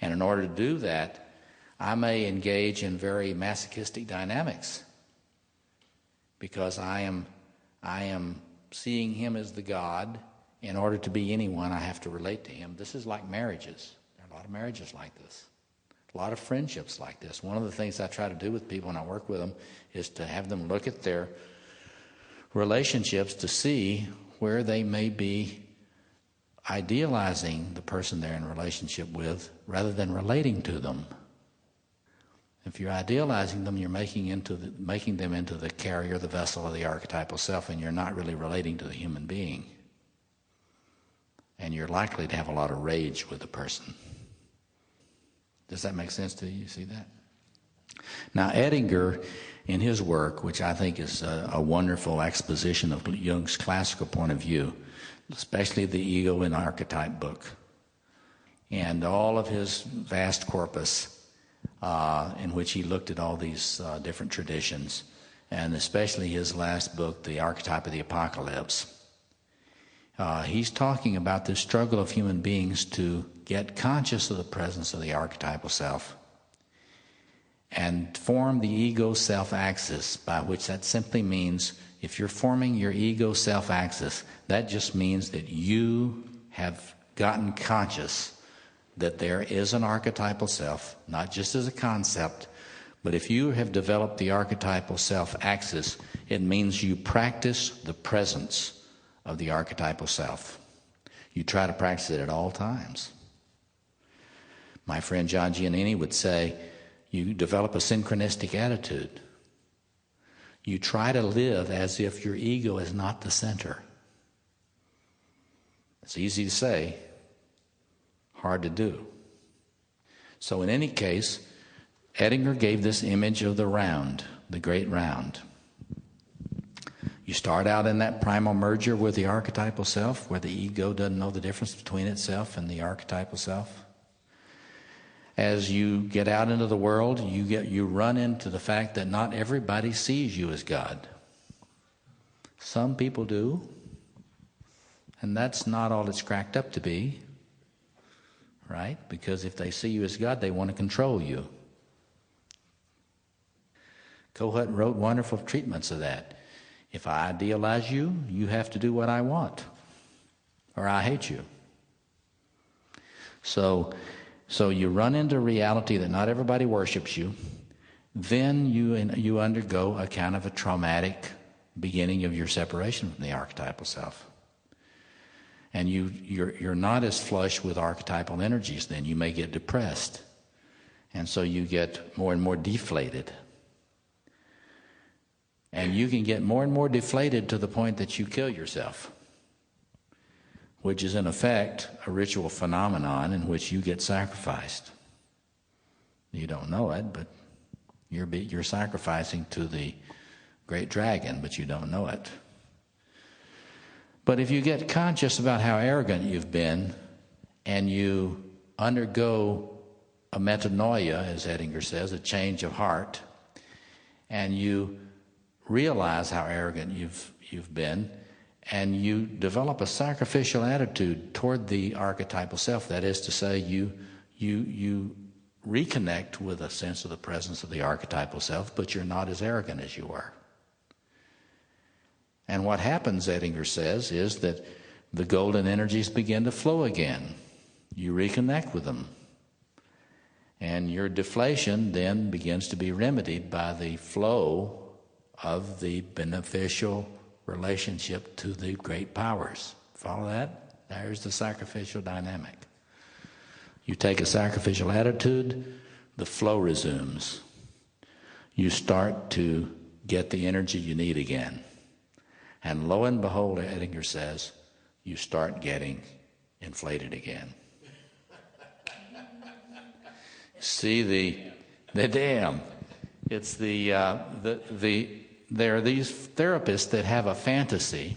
S2: And in order to do that, I may engage in very masochistic dynamics, because I am seeing him as the God. In order to be anyone, I have to relate to him. This is like marriages. There are a lot of marriages like this. A lot of friendships like this. One of the things I try to do with people when I work with them is to have them look at their relationships to see where they may be idealizing the person they're in relationship with rather than relating to them. If you're idealizing them, you're making them into the carrier, the vessel of the archetypal self, and you're not really relating to the human being. And you're likely to have a lot of rage with the person. Does that make sense to you? You see that? Now, Edinger, in his work, which I think is a wonderful exposition of Jung's classical point of view, especially the Ego and Archetype book, and all of his vast corpus in which he looked at all these different traditions, and especially his last book, The Archetype of the Apocalypse, he's talking about the struggle of human beings to get conscious of the presence of the archetypal self and form the ego self-axis, by which that simply means, if you're forming your ego self-axis, that just means that you have gotten conscious that there is an archetypal self, not just as a concept, but if you have developed the archetypal self-axis, it means you practice the presence of the archetypal self. You try to practice it at all times. My friend John Giannini would say, you develop a synchronistic attitude. You try to live as if your ego is not the center. It's easy to say, hard to do. So in any case, Edinger gave this image of the round, the great round. You start out in that primal merger with the archetypal self, where the ego doesn't know the difference between itself and the archetypal self. As you get out into the world, you run into the fact that not everybody sees you as God. Some people do, and that's not all it's cracked up to be, right? Because if they see you as God, they want to control you. Kohut wrote wonderful treatments of that. If I idealize you, you have to do what I want, or I hate you. So you run into reality that not everybody worships you. Then you undergo a kind of a traumatic beginning of your separation from the archetypal self. And you're not as flush with archetypal energies then. You may get depressed. And so you get more and more deflated. And you can get more and more deflated to the point that you kill yourself, which is in effect a ritual phenomenon in which you get sacrificed. You don't know it, but you're sacrificing to the great dragon, but you don't know it. But if you get conscious about how arrogant you've been, and you undergo a metanoia, as Edinger says, a change of heart, and you realize how arrogant you've been, and you develop a sacrificial attitude toward the archetypal self, that is to say, you reconnect with a sense of the presence of the archetypal self, but you're not as arrogant as you were. And what happens, Edinger says, is that the golden energies begin to flow again. You reconnect with them. And your deflation then begins to be remedied by the flow of the beneficial relationship to the great powers. Follow that? There's the sacrificial dynamic. You take a sacrificial attitude, the flow resumes. You start to get the energy you need again. And lo and behold, Edinger says, you start getting inflated again. See the dam. It's there are these therapists that have a fantasy.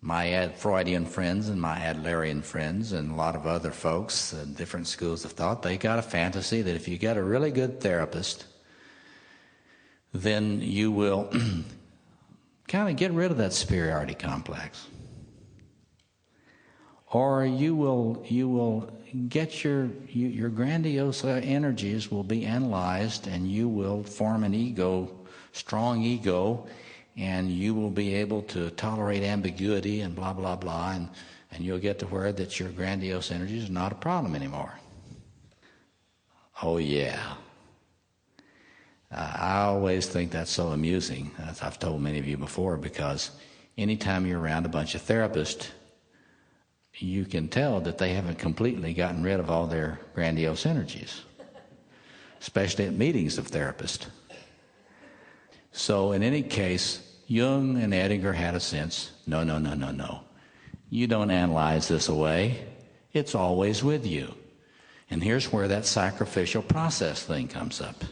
S2: My Freudian friends and my Adlerian friends and a lot of other folks in different schools of thought, they got a fantasy that if you get a really good therapist, then you will kind of get rid of that superiority complex. Or you will get your grandiose energies will be analyzed, and you will form an ego, strong ego, and you will be able to tolerate ambiguity and blah, blah, blah, and you'll get to where that your grandiose energies are not a problem anymore. Oh, yeah. I always think that's so amusing, as I've told many of you before, because anytime you're around a bunch of therapists, you can tell that they haven't completely gotten rid of all their grandiose energies, especially at meetings of therapists. So in any case, Jung and Edinger had a sense, no. You don't analyze this away. It's always with you. And here's where that sacrificial process thing comes up.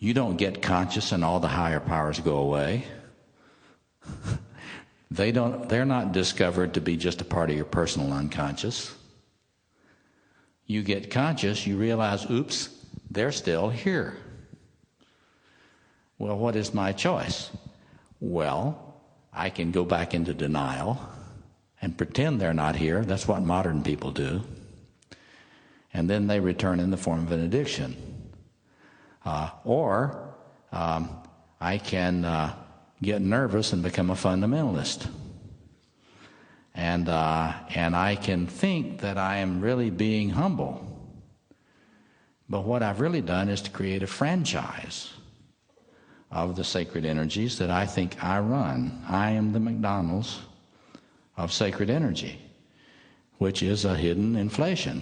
S2: You don't get conscious and all the higher powers go away. They're not discovered to be just a part of your personal unconscious. You get conscious, you realize, oops, they're still here. Well, what is my choice? Well, I can go back into denial and pretend they're not here. That's what modern people do. And then they return in the form of an addiction. Or I can get nervous and become a fundamentalist. And I can think that I am really being humble. But what I've really done is to create a franchise of the sacred energies that I think I run. I am the McDonald's of sacred energy, which is a hidden inflation.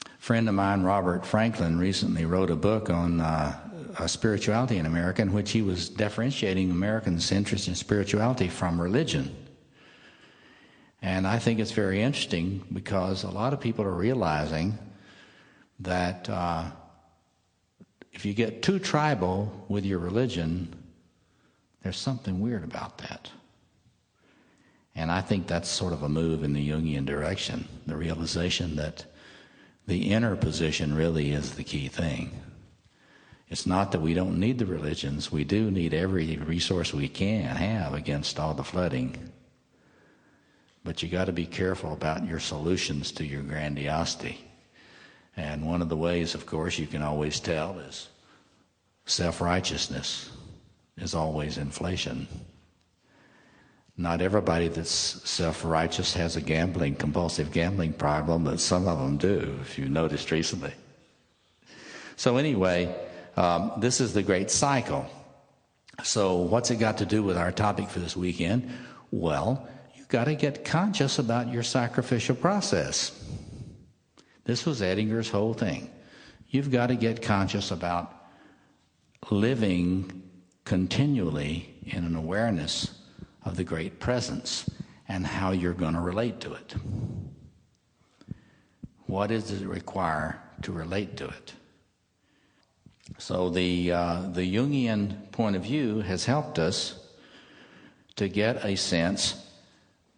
S2: A friend of mine, Robert Franklin, recently wrote a book on spirituality in America, in which he was differentiating Americans' interest in spirituality from religion. And I think it's very interesting because a lot of people are realizing that if you get too tribal with your religion, there's something weird about that. And I think that's sort of a move in the Jungian direction, the realization that the inner position really is the key thing. It's not that we don't need the religions. We do need every resource we can have against all the flooding. But you got to be careful about your solutions to your grandiosity. And one of the ways, of course, you can always tell is self-righteousness is always inflation. Not everybody that's self-righteous has a compulsive gambling problem, but some of them do, if you've noticed recently. So anyway, this is the great cycle. So what's it got to do with our topic for this weekend? Well, you've got to get conscious about your sacrificial process. This was Edinger's whole thing. You've got to get conscious about living continually in an awareness of the great presence and how you're going to relate to it. What does it require to relate to it? So the Jungian point of view has helped us to get a sense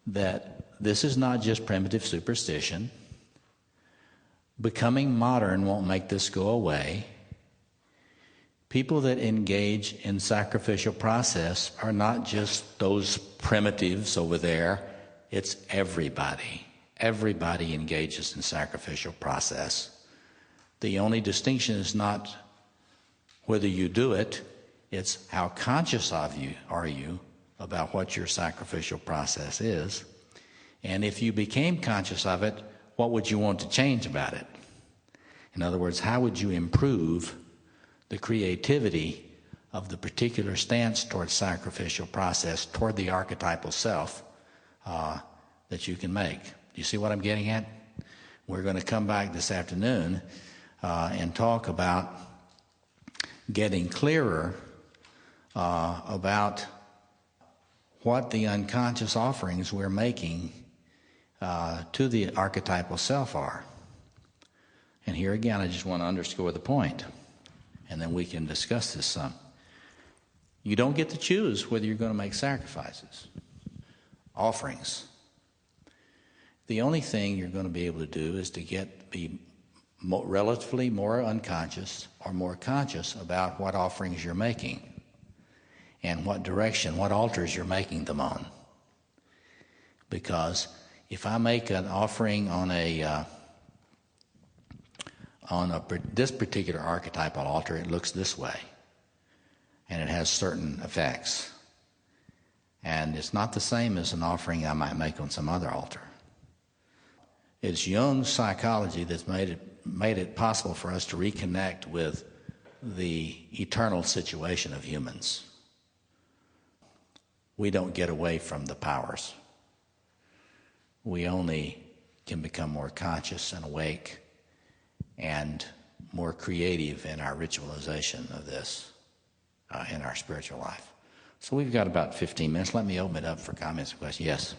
S2: that this is not just primitive superstition. Becoming modern won't make this go away. People that engage in sacrificial process are not just those primitives over there. It's everybody. Everybody engages in sacrificial process. The only distinction is not whether you do it, it's how conscious are you about what your sacrificial process is. And if you became conscious of it, what would you want to change about it? In other words, how would you improve the creativity of the particular stance towards sacrificial process, toward the archetypal self that you can make? Do you see what I'm getting at? We're going to come back this afternoon and talk about getting clearer about what the unconscious offerings we're making to the archetypal self are. And here again, I just want to underscore the point, and then we can discuss this some. You don't get to choose whether you're going to make sacrifices, offerings. The only thing you're going to be able to do is to be relatively more unconscious or more conscious about what offerings you're making and what direction, what altars you're making them on. Because if I make an offering on this particular archetypal altar, it looks this way, and it has certain effects. And it's not the same as an offering I might make on some other altar. It's Jung's psychology that's made it possible for us to reconnect with the eternal situation of humans. We don't get away from the powers. We only can become more conscious and awake and more creative in our ritualization of this in our spiritual life. So we've got about 15 minutes. Let me open it up for comments and questions. Yes?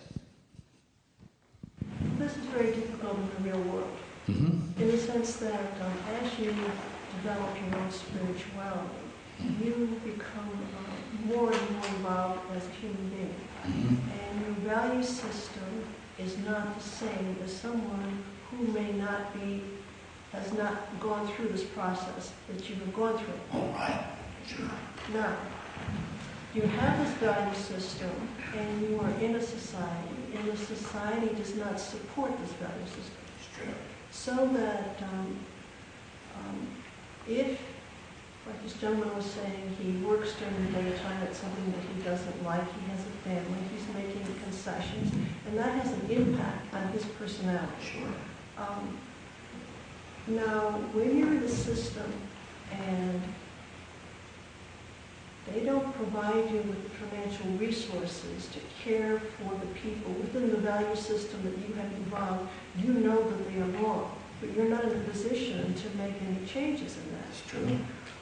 S10: This is very difficult in the real world, in the sense that as you develop your own spirituality, you become more and more involved as a human being. And your value system is not the same as someone who has not gone through this process that you have gone through.
S2: All right. Sure.
S10: Now, you have this value system, and you are in a society, and the society does not support this value system.
S2: It's true.
S10: So that if, like this gentleman was saying, he works during the daytime at something that he doesn't like, he has a family, he's making concessions, and that has an impact on his personality.
S2: Sure.
S10: Now, when you're in the system and they don't provide you with the financial resources to care for the people within the value system that you have evolved, you know that they are wrong, but you're not in a position to make any changes in that.
S2: It's true.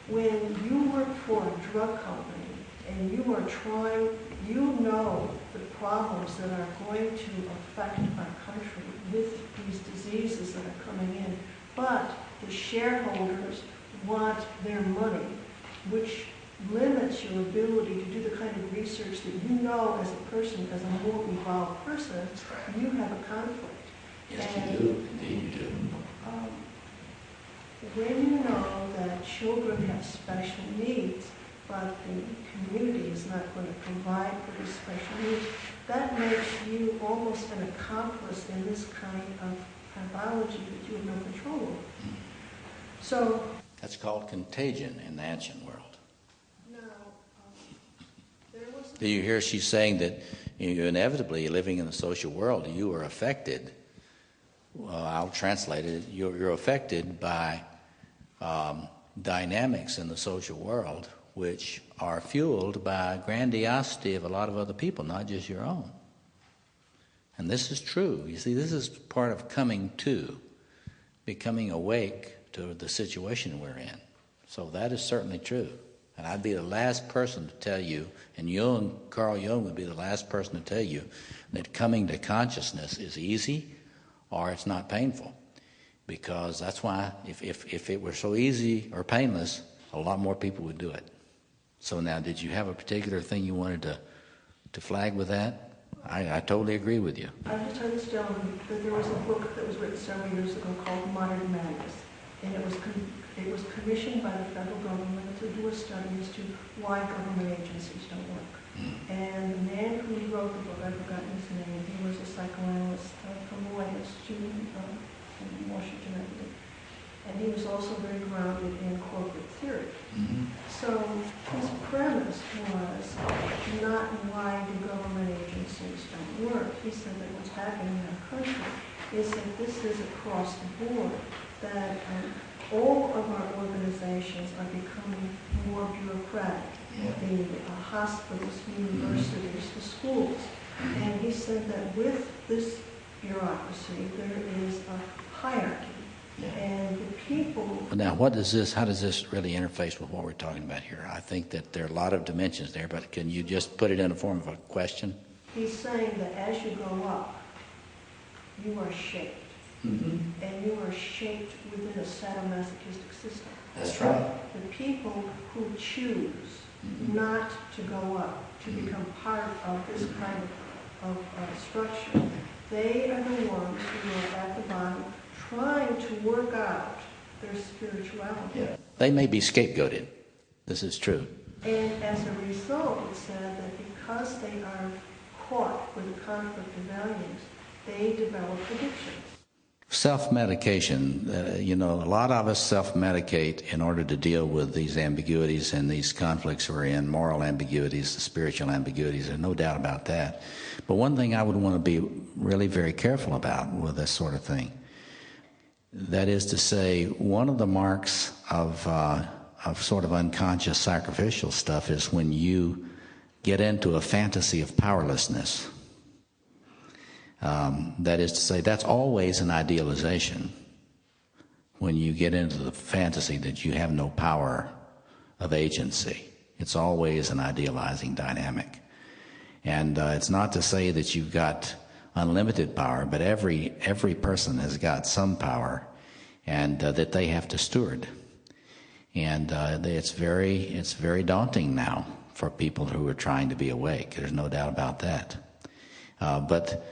S10: When you work for a drug company and you are trying, you know the problems that are going to affect our country with these diseases that are coming in, but the shareholders want their money, which limits your ability to do the kind of research that you know as a person, as a more evolved person,
S2: right.
S10: You have a conflict.
S2: Yes,
S10: and,
S2: you do. Indeed, you do.
S10: When you know that children have special needs, but the community is not going to provide for these special needs, that makes you almost an accomplice in this kind of pathology that you have no control over. So
S2: that's called contagion in the ancient world. Do you hear she's saying that you inevitably, living in the social world, you are affected? Well, I'll translate it. You're affected by dynamics in the social world which are fueled by grandiosity of a lot of other people, not just your own. And this is true. You see, this is part of coming to, becoming awake to the situation we're in. So that is certainly true. And I'd be the last person to tell you, and Carl Jung would be the last person to tell you, that coming to consciousness is easy or it's not painful. Because that's why, if it were so easy or painless, a lot more people would do it. So now, did you have a particular thing you wanted to flag with that? I totally agree with you.
S10: I will tell this gentleman that there was a book that was written several years ago called Modern Madness, and it was commissioned by the federal government to do a study as to why government agencies don't work. And the man who wrote the book, I've forgotten his name, he was a psychoanalyst from Washington, I believe. And he was also very grounded in corporate theory. So his premise was not why the government agencies don't work. He said that what's happening in our country is that this is across the board, that all of our organizations are becoming more bureaucratic. The hospitals, universities, the schools. And he said that with this bureaucracy, there is a hierarchy. And the people...
S2: Now, how does this really interface with what we're talking about here? I think that there are a lot of dimensions there, but can you just put it in the form of a question?
S10: He's saying that as you go up, you are shaped. And you are shaped within a sadomasochistic system.
S2: That's right.
S10: The people who choose not to go up, to become part of this kind of structure, they are the ones who are at the bottom trying to work out their spirituality.
S2: They may be scapegoated. This is true.
S10: And as a result, it said that because they are caught with a conflict of values, they develop addictions.
S2: Self-medication, a lot of us self-medicate in order to deal with these ambiguities and these conflicts we're in, moral ambiguities, the spiritual ambiguities, there's no doubt about that. But one thing I would want to be really very careful about with this sort of thing, that is to say, one of the marks of sort of unconscious sacrificial stuff is when you get into a fantasy of powerlessness. That is to say, that's always an idealization. When you get into the fantasy that you have no power of agency, it's always an idealizing dynamic. And it's not to say that you've got unlimited power, but every person has got some power, and that they have to steward. And it's very daunting now for people who are trying to be awake. There's no doubt about that. But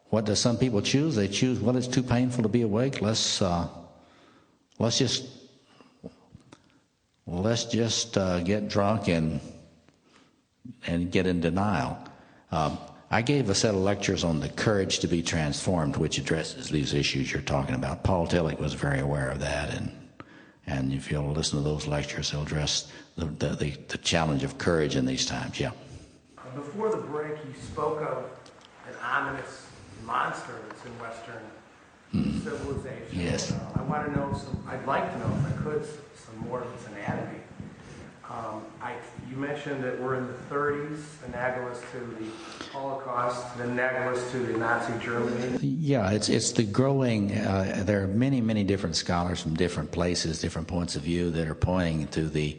S2: what do some people choose? They choose, well, it's too painful to be awake. Let's just get drunk and get in denial. I gave a set of lectures on the courage to be transformed, which addresses these issues you're talking about. Paul Tillich was very aware of that, and if you'll listen to those lectures, he'll address the challenge of courage in these times. Yeah.
S11: Before the break, you spoke of an ominous monster that's in Western civilization.
S2: Yes.
S11: I want to know I'd like to know, if I could, some more of its anatomy. You mentioned that we're in the 30s, analogous to the Holocaust, and analogous to the Nazi Germany.
S2: Yeah, it's the growing. There are many, many different scholars from different places, different points of view that are pointing to the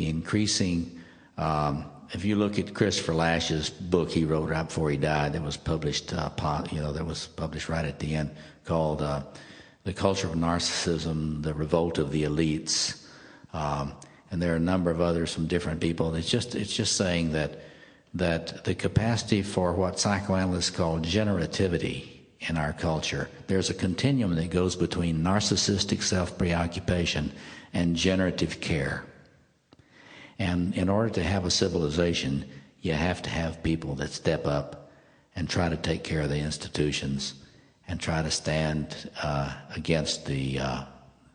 S2: increasing. If you look at Christopher Lash's book he wrote right before he died, that was published, that was published right at the end, called "The Culture of Narcissism: The Revolt of the Elites." And there are a number of others from different people. It's just saying that the capacity for what psychoanalysts call generativity in our culture, there's a continuum that goes between narcissistic self-preoccupation and generative care. And in order to have a civilization, you have to have people that step up and try to take care of the institutions and try to stand against the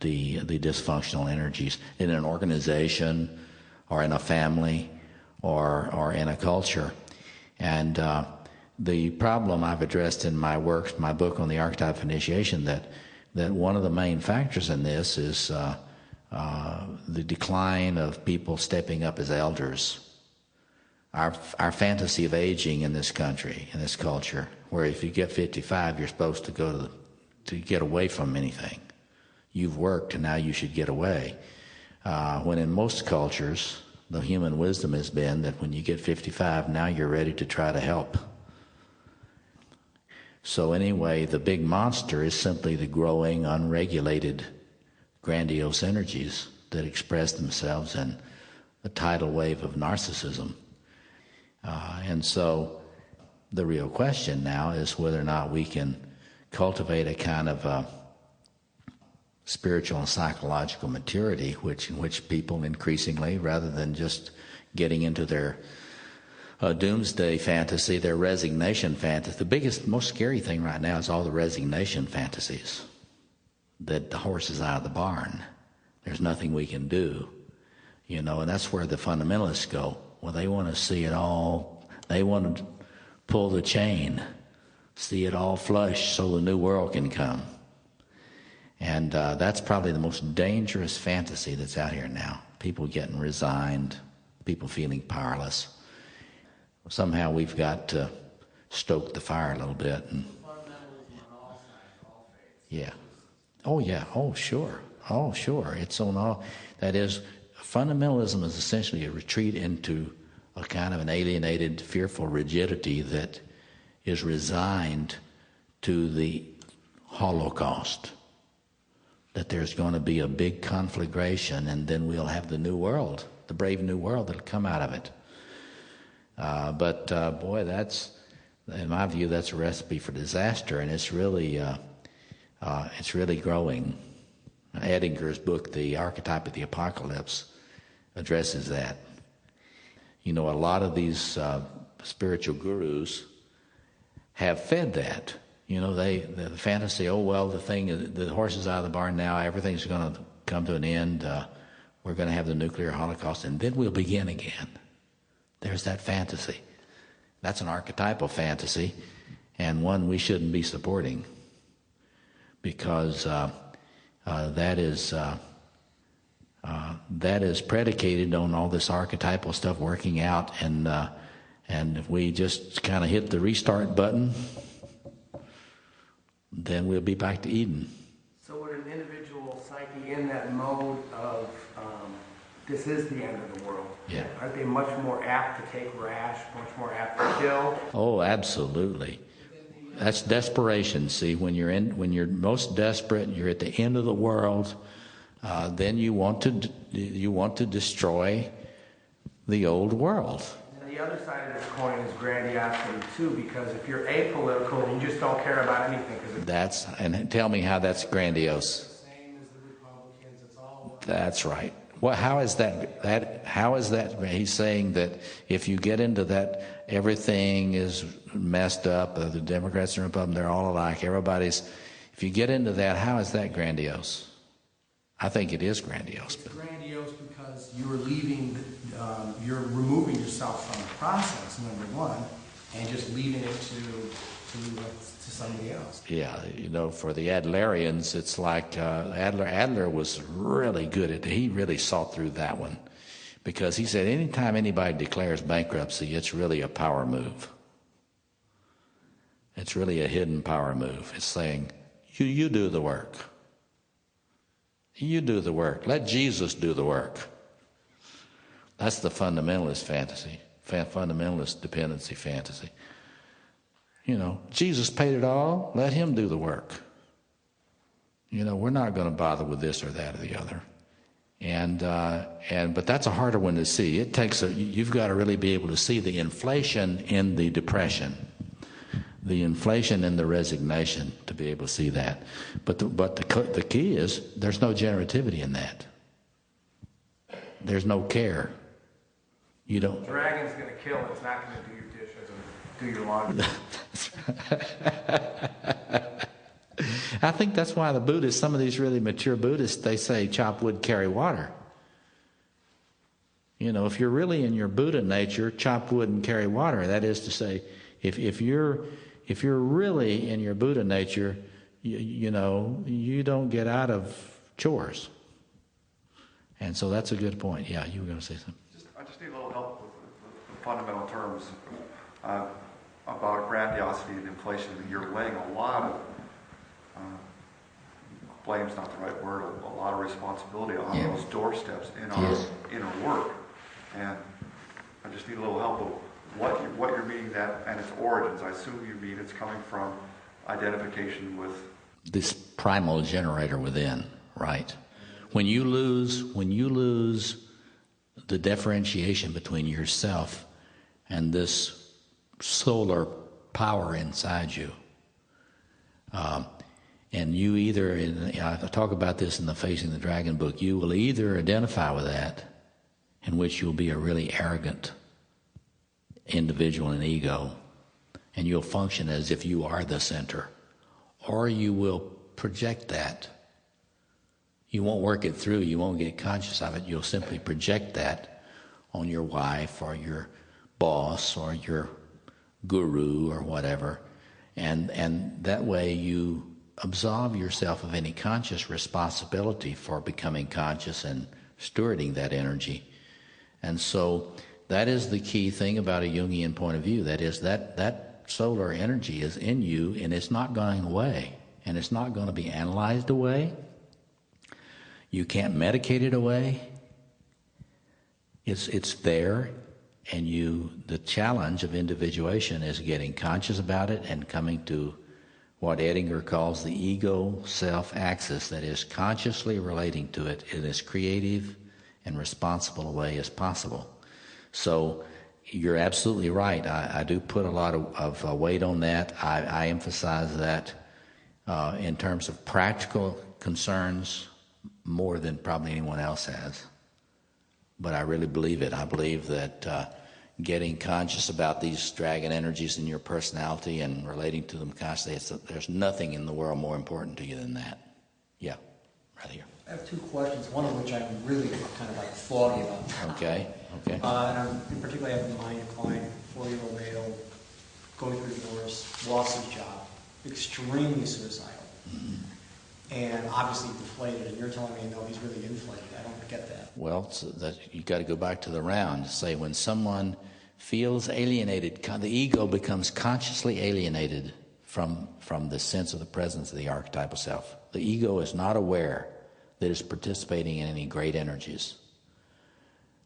S2: dysfunctional energies in an organization or in a family or in a culture. And the problem I've addressed in my book on the archetype of initiation, that one of the main factors in this is the decline of people stepping up as elders. Our fantasy of aging in this country, in this culture, where if you get 55, you're supposed to go to get away from anything. You've worked and now you should get away. When in most cultures, the human wisdom has been that when you get 55, now you're ready to try to help. So anyway, the big monster is simply the growing, unregulated, grandiose energies that express themselves in the tidal wave of narcissism. And so the real question now is whether or not we can cultivate a kind of spiritual and psychological maturity, in which people increasingly, rather than just getting into their doomsday fantasy, their resignation fantasy. The biggest, most scary thing right now is all the resignation fantasies. That the horse is out of the barn. There's nothing we can do. And that's where the fundamentalists go. Well, they want to see it all. They want to pull the chain, see it all flush so the new world can come. And that's probably the most dangerous fantasy that's out here now. People getting resigned, people feeling powerless. Somehow we've got to stoke the fire a little bit. And, yeah. Oh, yeah. Oh, sure. Oh, sure. It's on all. That is, fundamentalism is essentially a retreat into a kind of an alienated, fearful rigidity that is resigned to the Holocaust. That there's going to be a big conflagration, and then we'll have the new world, the brave new world that'll come out of it. But boy, that's, in my view, that's a recipe for disaster, and it's really growing. Edinger's book, The Archetype of the Apocalypse, addresses that. A lot of these spiritual gurus have fed that. The fantasy, the horse is out of the barn now, everything's going to come to an end, we're going to have the nuclear holocaust, and then we'll begin again. There's that fantasy. That's an archetypal fantasy, and one we shouldn't be supporting, because that is predicated on all this archetypal stuff working out, and if we just kind of hit the restart button, then we'll be back to Eden.
S11: So would an individual psyche in that mode of this is the end of the world,
S2: yeah,
S11: aren't they much more apt to take rash, much more apt to kill?
S2: Oh, absolutely. That's desperation. See, when you're most desperate, you're at the end of the world, then you want to destroy the old world.
S11: And the other side of this coin is grandiosity too, because if you're apolitical and you just don't care about anything,
S2: and tell me how that's grandiose.
S11: Same as the Republicans, it's all.
S2: That's right. Well, how is that? How is that? He's saying that if you get into that, everything is messed up. The Democrats and Republicans, they're all alike. If you get into that, how is that grandiose? I think it is grandiose.
S11: It's grandiose because you're removing yourself from the process, number one, and just leaving it to somebody else.
S2: Yeah, for the Adlerians, it's like Adler was really good at it. He really saw through that one, because he said anytime anybody declares bankruptcy, it's really a power move. It's really a hidden power move. It's saying, you do the work. You do the work. Let Jesus do the work. That's the fundamentalist fantasy, fundamentalist dependency fantasy. Jesus paid it all. Let him do the work. We're not going to bother with this or that or the other. But that's a harder one to see. You've got to really be able to see the inflation in the depression, the inflation in the resignation, to be able to see that. But the key is there's no generativity in that. There's no care. You don't.
S11: Dragon's going to kill. It's not going to do your dishes and do your laundry.
S2: I think that's why the Buddhists, some of these really mature Buddhists, they say chop wood, carry water. You know, if you're really in your Buddha nature, chop wood and carry water. That is to say, if you're really in your Buddha nature, you know, you don't get out of chores. And so that's a good point. Yeah, you were going to say something.
S5: I just need a little help with the fundamental terms about grandiosity and inflation. You're laying a lot of, blame's not the right word, a lot of responsibility on those doorsteps in our inner work. And I just need a little help with what you're meaning that and its origins. I assume you mean it's coming from identification with
S2: this primal generator within, right? When you lose the differentiation between yourself and this solar power inside you, and you either, I talk about this in the Facing the Dragon book, you will either identify with that, in which you'll be a really arrogant individual and ego, and you'll function as if you are the center, or you will project that. You won't work it through, you won't get conscious of it, you'll simply project that on your wife or your boss or your guru or whatever, and that way you absolve yourself of any conscious responsibility for becoming conscious and stewarding that energy. And so that is the key thing about a Jungian point of view. That is that solar energy is in you, and it's not going away, and it's not going to be analyzed away. You can't medicate it away. It's there, and the challenge of individuation is getting conscious about it and coming to what Edinger calls the ego-self axis, that is consciously relating to it in as creative and responsible a way as possible. So you're absolutely right. I do put a lot of weight on that. I emphasize that in terms of practical concerns more than probably anyone else has. But I really believe it. I believe that getting conscious about these dragon energies in your personality and relating to them constantly, there's nothing in the world more important to you than that. Yeah, right here.
S3: I have two questions, one of which I'm really kind of like foggy about.
S2: Okay.
S3: And I'm in particular have in mind a client, 4-year-old male, going through divorce, lost his job, extremely suicidal, and obviously deflated. And you're telling me, no, he's really inflated. I don't get that.
S2: Well, you got to go back to the round. Say when someone feels alienated, the ego becomes consciously alienated from the sense of the presence of the archetypal self. The ego is not aware that it's participating in any great energies.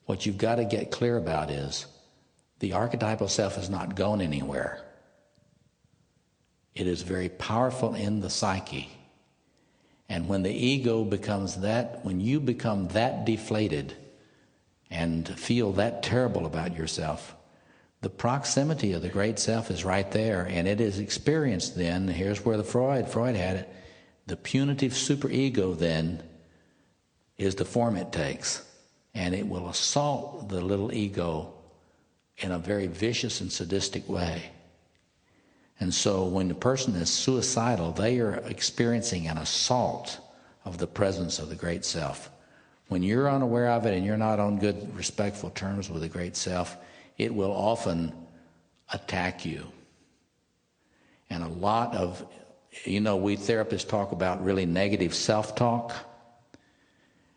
S2: What you've got to get clear about is the archetypal self is not going anywhere. It is very powerful in the psyche. And when the ego becomes that, when you become that deflated and feel that terrible about yourself, the proximity of the great self is right there, and it is experienced then. Here's where Freud had it. The punitive superego then is the form it takes, and it will assault the little ego in a very vicious and sadistic way. And so when the person is suicidal, they are experiencing an assault of the presence of the great self. When you're unaware of it and you're not on good, respectful terms with the great self, it will often attack you. And a lot of, we therapists talk about really negative self-talk.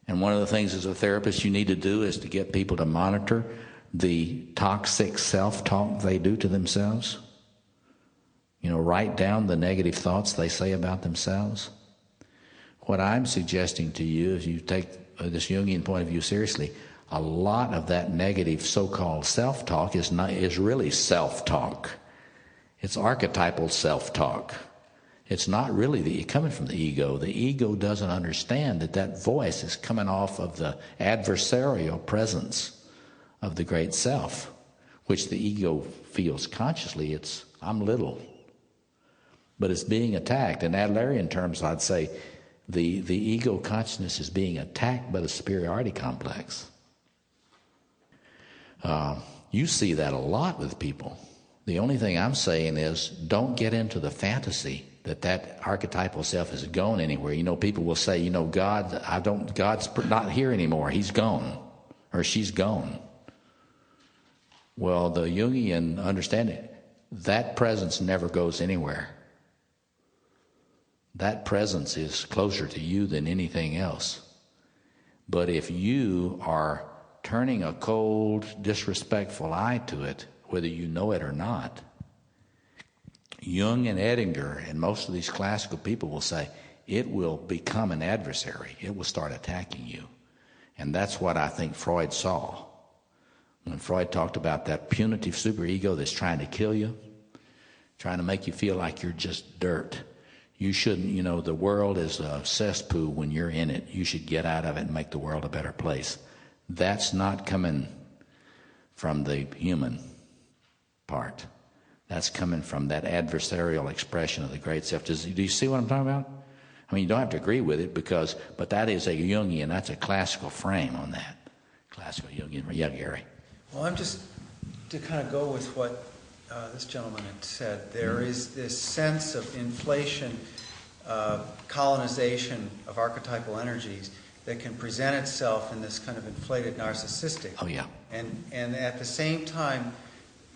S2: And one of the things as a therapist you need to do is to get people to monitor the toxic self-talk they do to themselves. Write down the negative thoughts they say about themselves. What I'm suggesting to you, if you take this Jungian point of view seriously, a lot of that negative so-called self-talk is really self-talk. It's archetypal self-talk. It's not really coming from the ego. The ego doesn't understand that voice is coming off of the adversarial presence of the great self, which the ego feels consciously. I'm little. But it's being attacked. In Adlerian terms, I'd say the ego consciousness is being attacked by the superiority complex. You see that a lot with people. The only thing I'm saying is don't get into the fantasy that archetypal self is going anywhere. People will say, God's not here anymore. He's gone or she's gone. Well, the Jungian understanding, that presence never goes anywhere. That presence is closer to you than anything else. But if you are turning a cold, disrespectful eye to it, whether you know it or not, Jung and Edinger and most of these classical people will say, it will become an adversary. It will start attacking you. And that's what I think Freud saw. When Freud talked about that punitive superego that's trying to kill you, trying to make you feel like you're just dirt. You shouldn't, the world is a cesspool when you're in it. You should get out of it and make the world a better place. That's not coming from the human part. That's coming from that adversarial expression of the great self. Do you see what I'm talking about? I mean, you don't have to agree with it but that is a Jungian, that's a classical frame on that. Classical Jungian. Yeah, Gary.
S9: Well, I'm just to kind of go with what this gentleman had said. There is this sense of inflation, colonization of archetypal energies that can present itself in this kind of inflated narcissistic.
S2: Oh, yeah.
S9: And at the same time,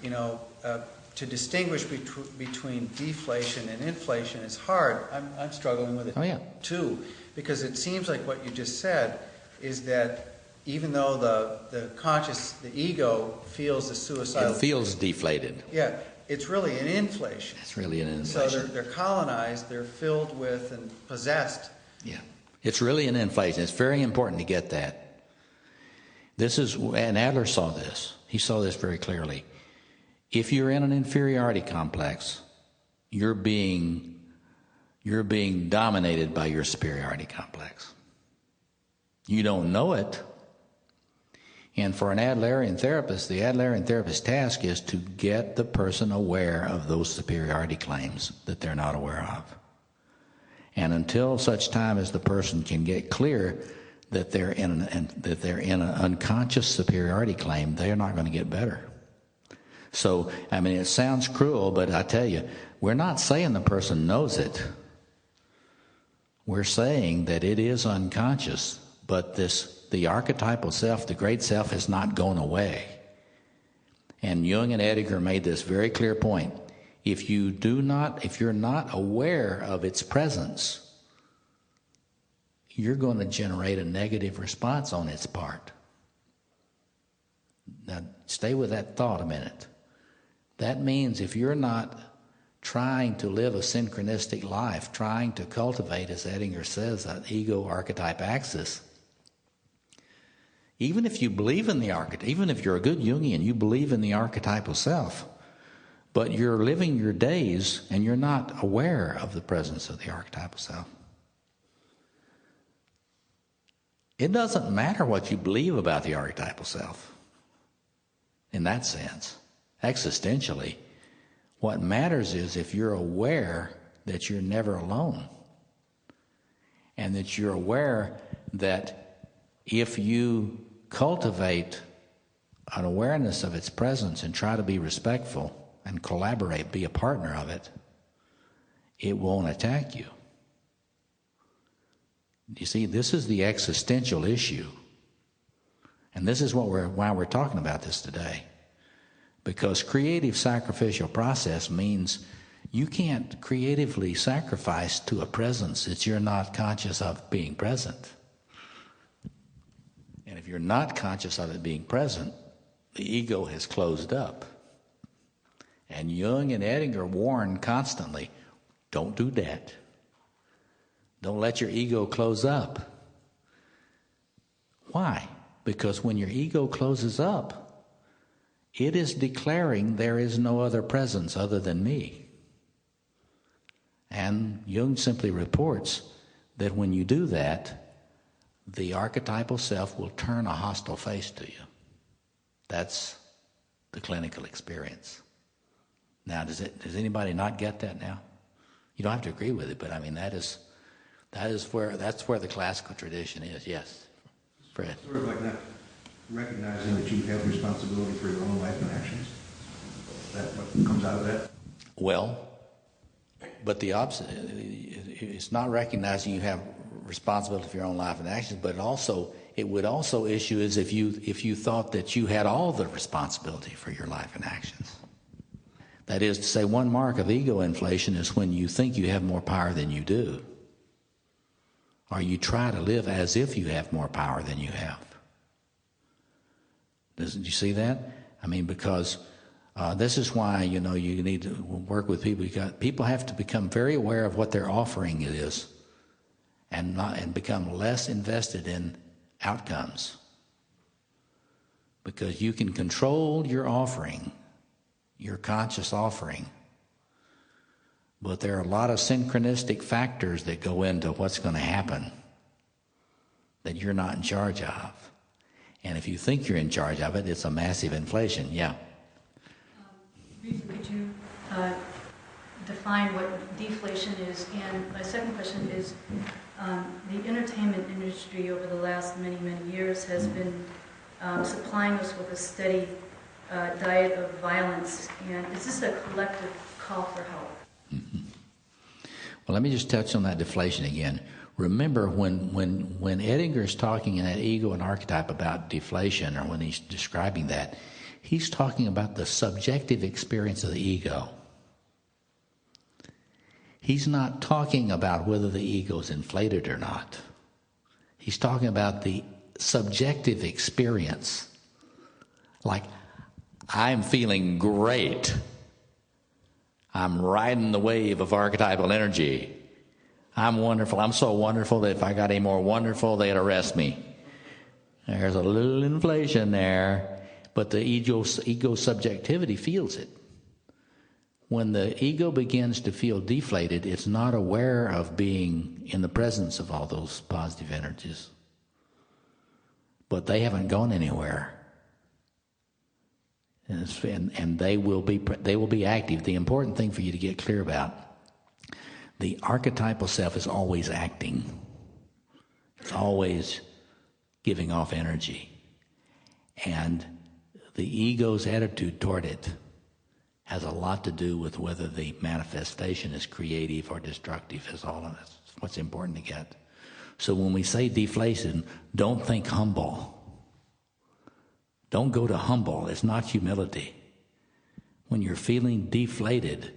S9: to distinguish between deflation and inflation is hard. I'm struggling with it too, because it seems like what you just said is that even though the ego feels the suicidal...
S2: It feels deflated.
S9: Yeah, it's really an inflation.
S2: It's really an inflation.
S9: So they're colonized, they're filled with and possessed.
S2: Yeah, it's really an inflation. It's very important to get that. And Adler saw this. He saw this very clearly. If you're in an inferiority complex, you're being dominated by your superiority complex. You don't know it. And for an Adlerian therapist, the Adlerian therapist's task is to get the person aware of those superiority claims that they're not aware of. And until such time as the person can get clear that they're in an unconscious superiority claim, they're not going to get better. So, I mean, it sounds cruel, but I tell you, we're not saying the person knows it. We're saying that it is unconscious, but the archetypal self, the great self, has not gone away. And Jung and Edinger made this very clear point. If you're not aware of its presence, you're going to generate a negative response on its part. Now, stay with that thought a minute. That means if you're not trying to live a synchronistic life, trying to cultivate, as Edinger says, an ego archetype axis, even if you believe in the archetype, even if you're a good Jungian, you believe in the archetypal self, but you're living your days and you're not aware of the presence of the archetypal self. It doesn't matter what you believe about the archetypal self in that sense. Existentially, what matters is if you're aware that you're never alone, and that you're aware that if you cultivate an awareness of its presence and try to be respectful and collaborate, be a partner of it, it won't attack you. You see, this is the existential issue. And this is why we're talking about this today. Because creative sacrificial process means you can't creatively sacrifice to a presence that you're not conscious of being present. And if you're not conscious of it being present, the ego has closed up. And Jung and Edinger warn constantly, don't do that. Don't let your ego close up. Why? Because when your ego closes up, it is declaring there is no other presence other than me. And Jung simply reports that when you do that, the archetypal self will turn a hostile face to you. That's the clinical experience. Now, does anybody not get that now? You don't have to agree with it, but I mean that's where the classical tradition is. Yes, Fred.
S12: Sort of like not recognizing that you have responsibility for your own life and actions. Is that what comes out of that?
S2: Well, but the opposite, it's not recognizing you have responsibility for your own life and actions, but also it would also issue is if you thought that you had all the responsibility for your life and actions. That is to say, one mark of ego inflation is when you think you have more power than you do, or you try to live as if you have more power than you have. Did you see that? I mean, because this is why, you need to work with people. People have to become very aware of what their offering is, and become less invested in outcomes. Because you can control your offering, your conscious offering, but there are a lot of synchronistic factors that go into what's going to happen that you're not in charge of. And if you think you're in charge of it, it's a massive inflation. Yeah.
S13: Could you define what deflation is? And my second question is, the entertainment industry over the last many, many years has been supplying us with a steady diet of violence. And is this a collective call for help?
S2: Mm-hmm. Well, let me just touch on that deflation again. Remember, when Edinger is talking in that ego and archetype about deflation, or when he's describing that, he's talking about the subjective experience of the ego. He's not talking about whether the ego is inflated or not. He's talking about the subjective experience. Like, I'm feeling great. I'm riding the wave of archetypal energy. I'm wonderful. I'm so wonderful that if I got any more wonderful, they'd arrest me. There's a little inflation there, but the ego subjectivity feels it. When the ego begins to feel deflated, it's not aware of being in the presence of all those positive energies. But they haven't gone anywhere. And they will be active. The important thing for you to get clear about, the archetypal self is always acting. It's always giving off energy. And the ego's attitude toward it has a lot to do with whether the manifestation is creative or destructive, is all of it. That's what's important to get. So when we say deflation, don't think humble. Don't go to humble. It's not humility. When you're feeling deflated,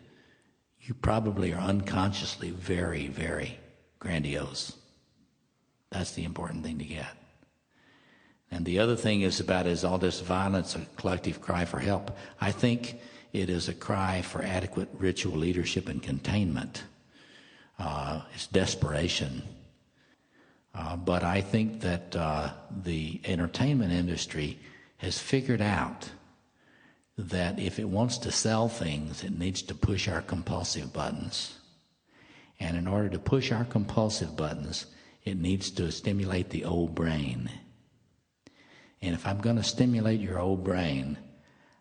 S2: you probably are unconsciously very, very grandiose. That's the important thing to get. And the other thing is all this violence a collective cry for help? I think it is a cry for adequate ritual leadership and containment. It's desperation. But I think that the entertainment industry has figured out that if it wants to sell things, it needs to push our compulsive buttons. And in order to push our compulsive buttons, it needs to stimulate the old brain. And if I'm going to stimulate your old brain,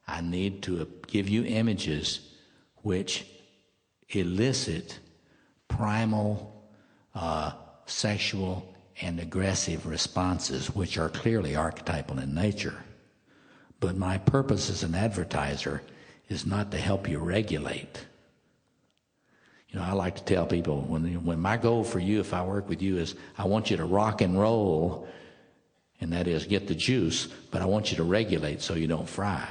S2: I need to give you images which elicit primal, sexual, and aggressive responses, which are clearly archetypal in nature. But my purpose as an advertiser is not to help you regulate. I like to tell people, when my goal for you, if I work with you, is I want you to rock and roll, and that is get the juice, but I want you to regulate so you don't fry.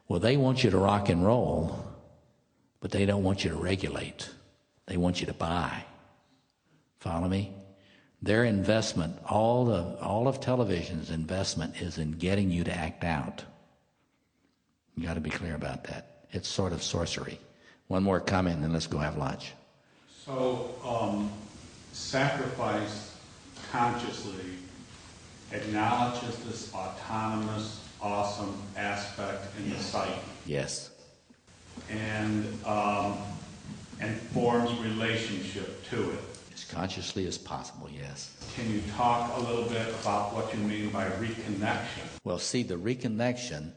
S2: Well, they want you to rock and roll, but they don't want you to regulate. They want you to buy. Follow me? Their investment, all of television's investment is in getting you to act out. You got to be clear about that. It's sort of sorcery. One more comment and then let's go have lunch.
S14: So, sacrifice consciously acknowledges this autonomous, awesome aspect in the psyche.
S2: Yes.
S14: And forms relationship to it.
S2: As consciously as possible, yes.
S14: Can you talk a little bit about what you mean by reconnection?
S2: Well, see, the reconnection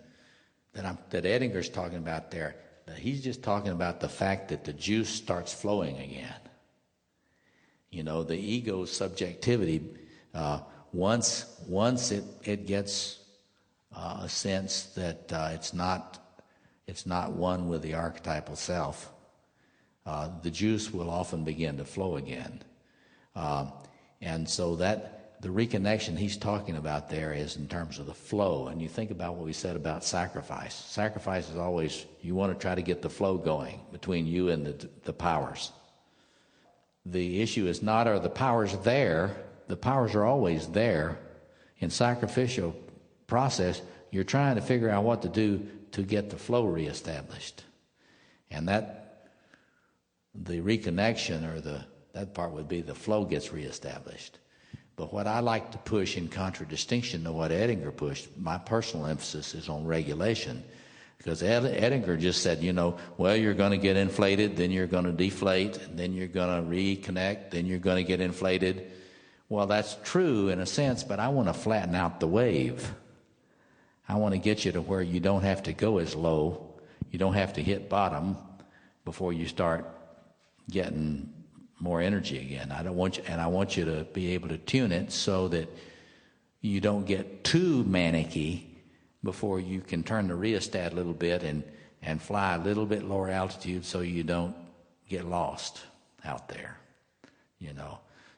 S2: that Edinger's talking about there, he's just talking about the fact that the juice starts flowing again. The ego's subjectivity, once it gets a sense that it's not one with the archetypal self, the juice will often begin to flow again. And so that the reconnection he's talking about there is in terms of the flow. And you think about what we said about sacrifice. Sacrifice is always, you want to try to get the flow going between you and the powers. The issue is not, are the powers there? The powers are always there. In sacrificial process, you're trying to figure out what to do to get the flow reestablished. And that, the reconnection, or that part would be the flow gets reestablished. But what I like to push in contradistinction to what Edinger pushed, my personal emphasis is on regulation. Because Edinger just said, well, you're going to get inflated, then you're going to deflate, and then you're going to reconnect, then you're going to get inflated. Well, that's true in a sense, but I want to flatten out the wave. I want to get you to where you don't have to go as low, you don't have to hit bottom before you start getting more energy again. I want you to be able to tune it so that you don't get too manicky before you can turn the rheostat a little bit and fly a little bit lower altitude so you don't get lost out there,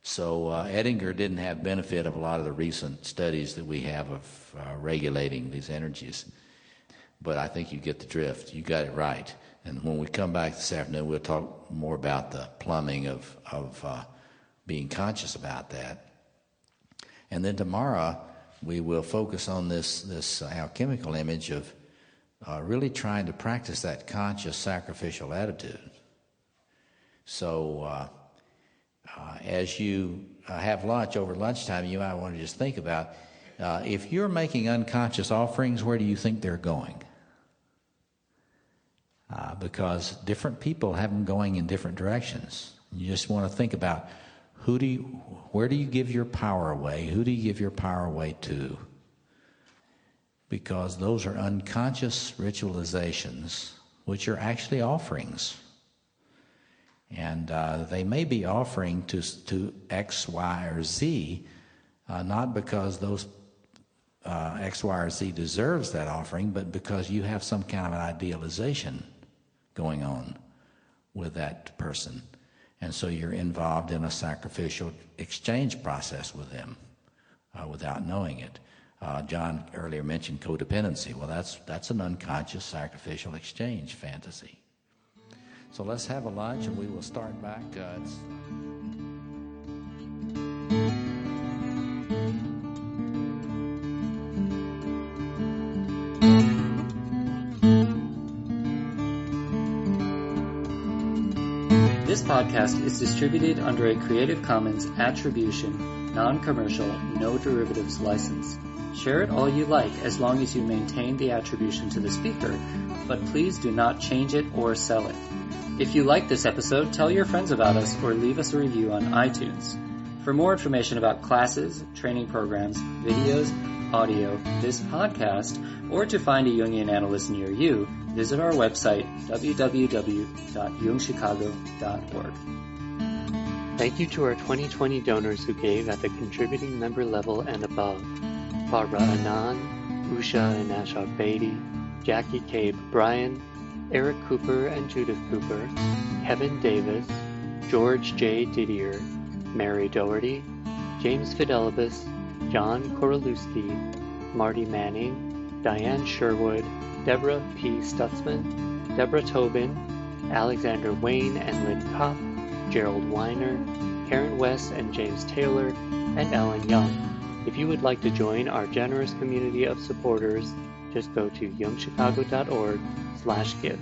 S2: So Edinger didn't have benefit of a lot of the recent studies that we have of regulating these energies. But I think you get the drift. You got it right. And when we come back this afternoon, we'll talk more about the plumbing of being conscious about that. And then tomorrow, we will focus on this alchemical image of really trying to practice that conscious sacrificial attitude. So as you have lunch over lunchtime, you might want to just think about, if you're making unconscious offerings, where do you think they're going? Because different people have them going in different directions. You just want to think about, where do you give your power away? Who do you give your power away to? Because those are unconscious ritualizations, which are actually offerings. And they may be offering to X, Y, or Z, not because those X, Y, or Z deserves that offering, but because you have some kind of an idealization going on with that person. And so you're involved in a sacrificial exchange process with them without knowing it. John earlier mentioned codependency. Well, that's an unconscious sacrificial exchange fantasy. So let's have a lunch and we will start back.
S1: This podcast is distributed under a Creative Commons Attribution, Non-Commercial, No Derivatives license. Share it all you like as long as you maintain the attribution to the speaker, but please do not change it or sell it. If you like this episode, tell your friends about us or leave us a review on iTunes. For more information about classes, training programs, videos, audio, this podcast, or to find a Jungian analyst near you, visit our website, www.jungchicago.org. Thank you to our 2020 donors who gave at the contributing member level and above: Barbara Anand, Usha and Ashok Beatty, Jackie Cabe Bryan, Eric Cooper and Judith Cooper, Kevin Davis, George J. Didier, Mary Doherty, James Fidelibus, John Korolewski, Marty Manning, Diane Sherwood, Deborah P. Stutzman, Deborah Tobin, Alexander Wayne and Lynn Kopp, Gerald Weiner, Karen West and James Taylor, and Ellen Young. If you would like to join our generous community of supporters, just go to jungchicago.org/give.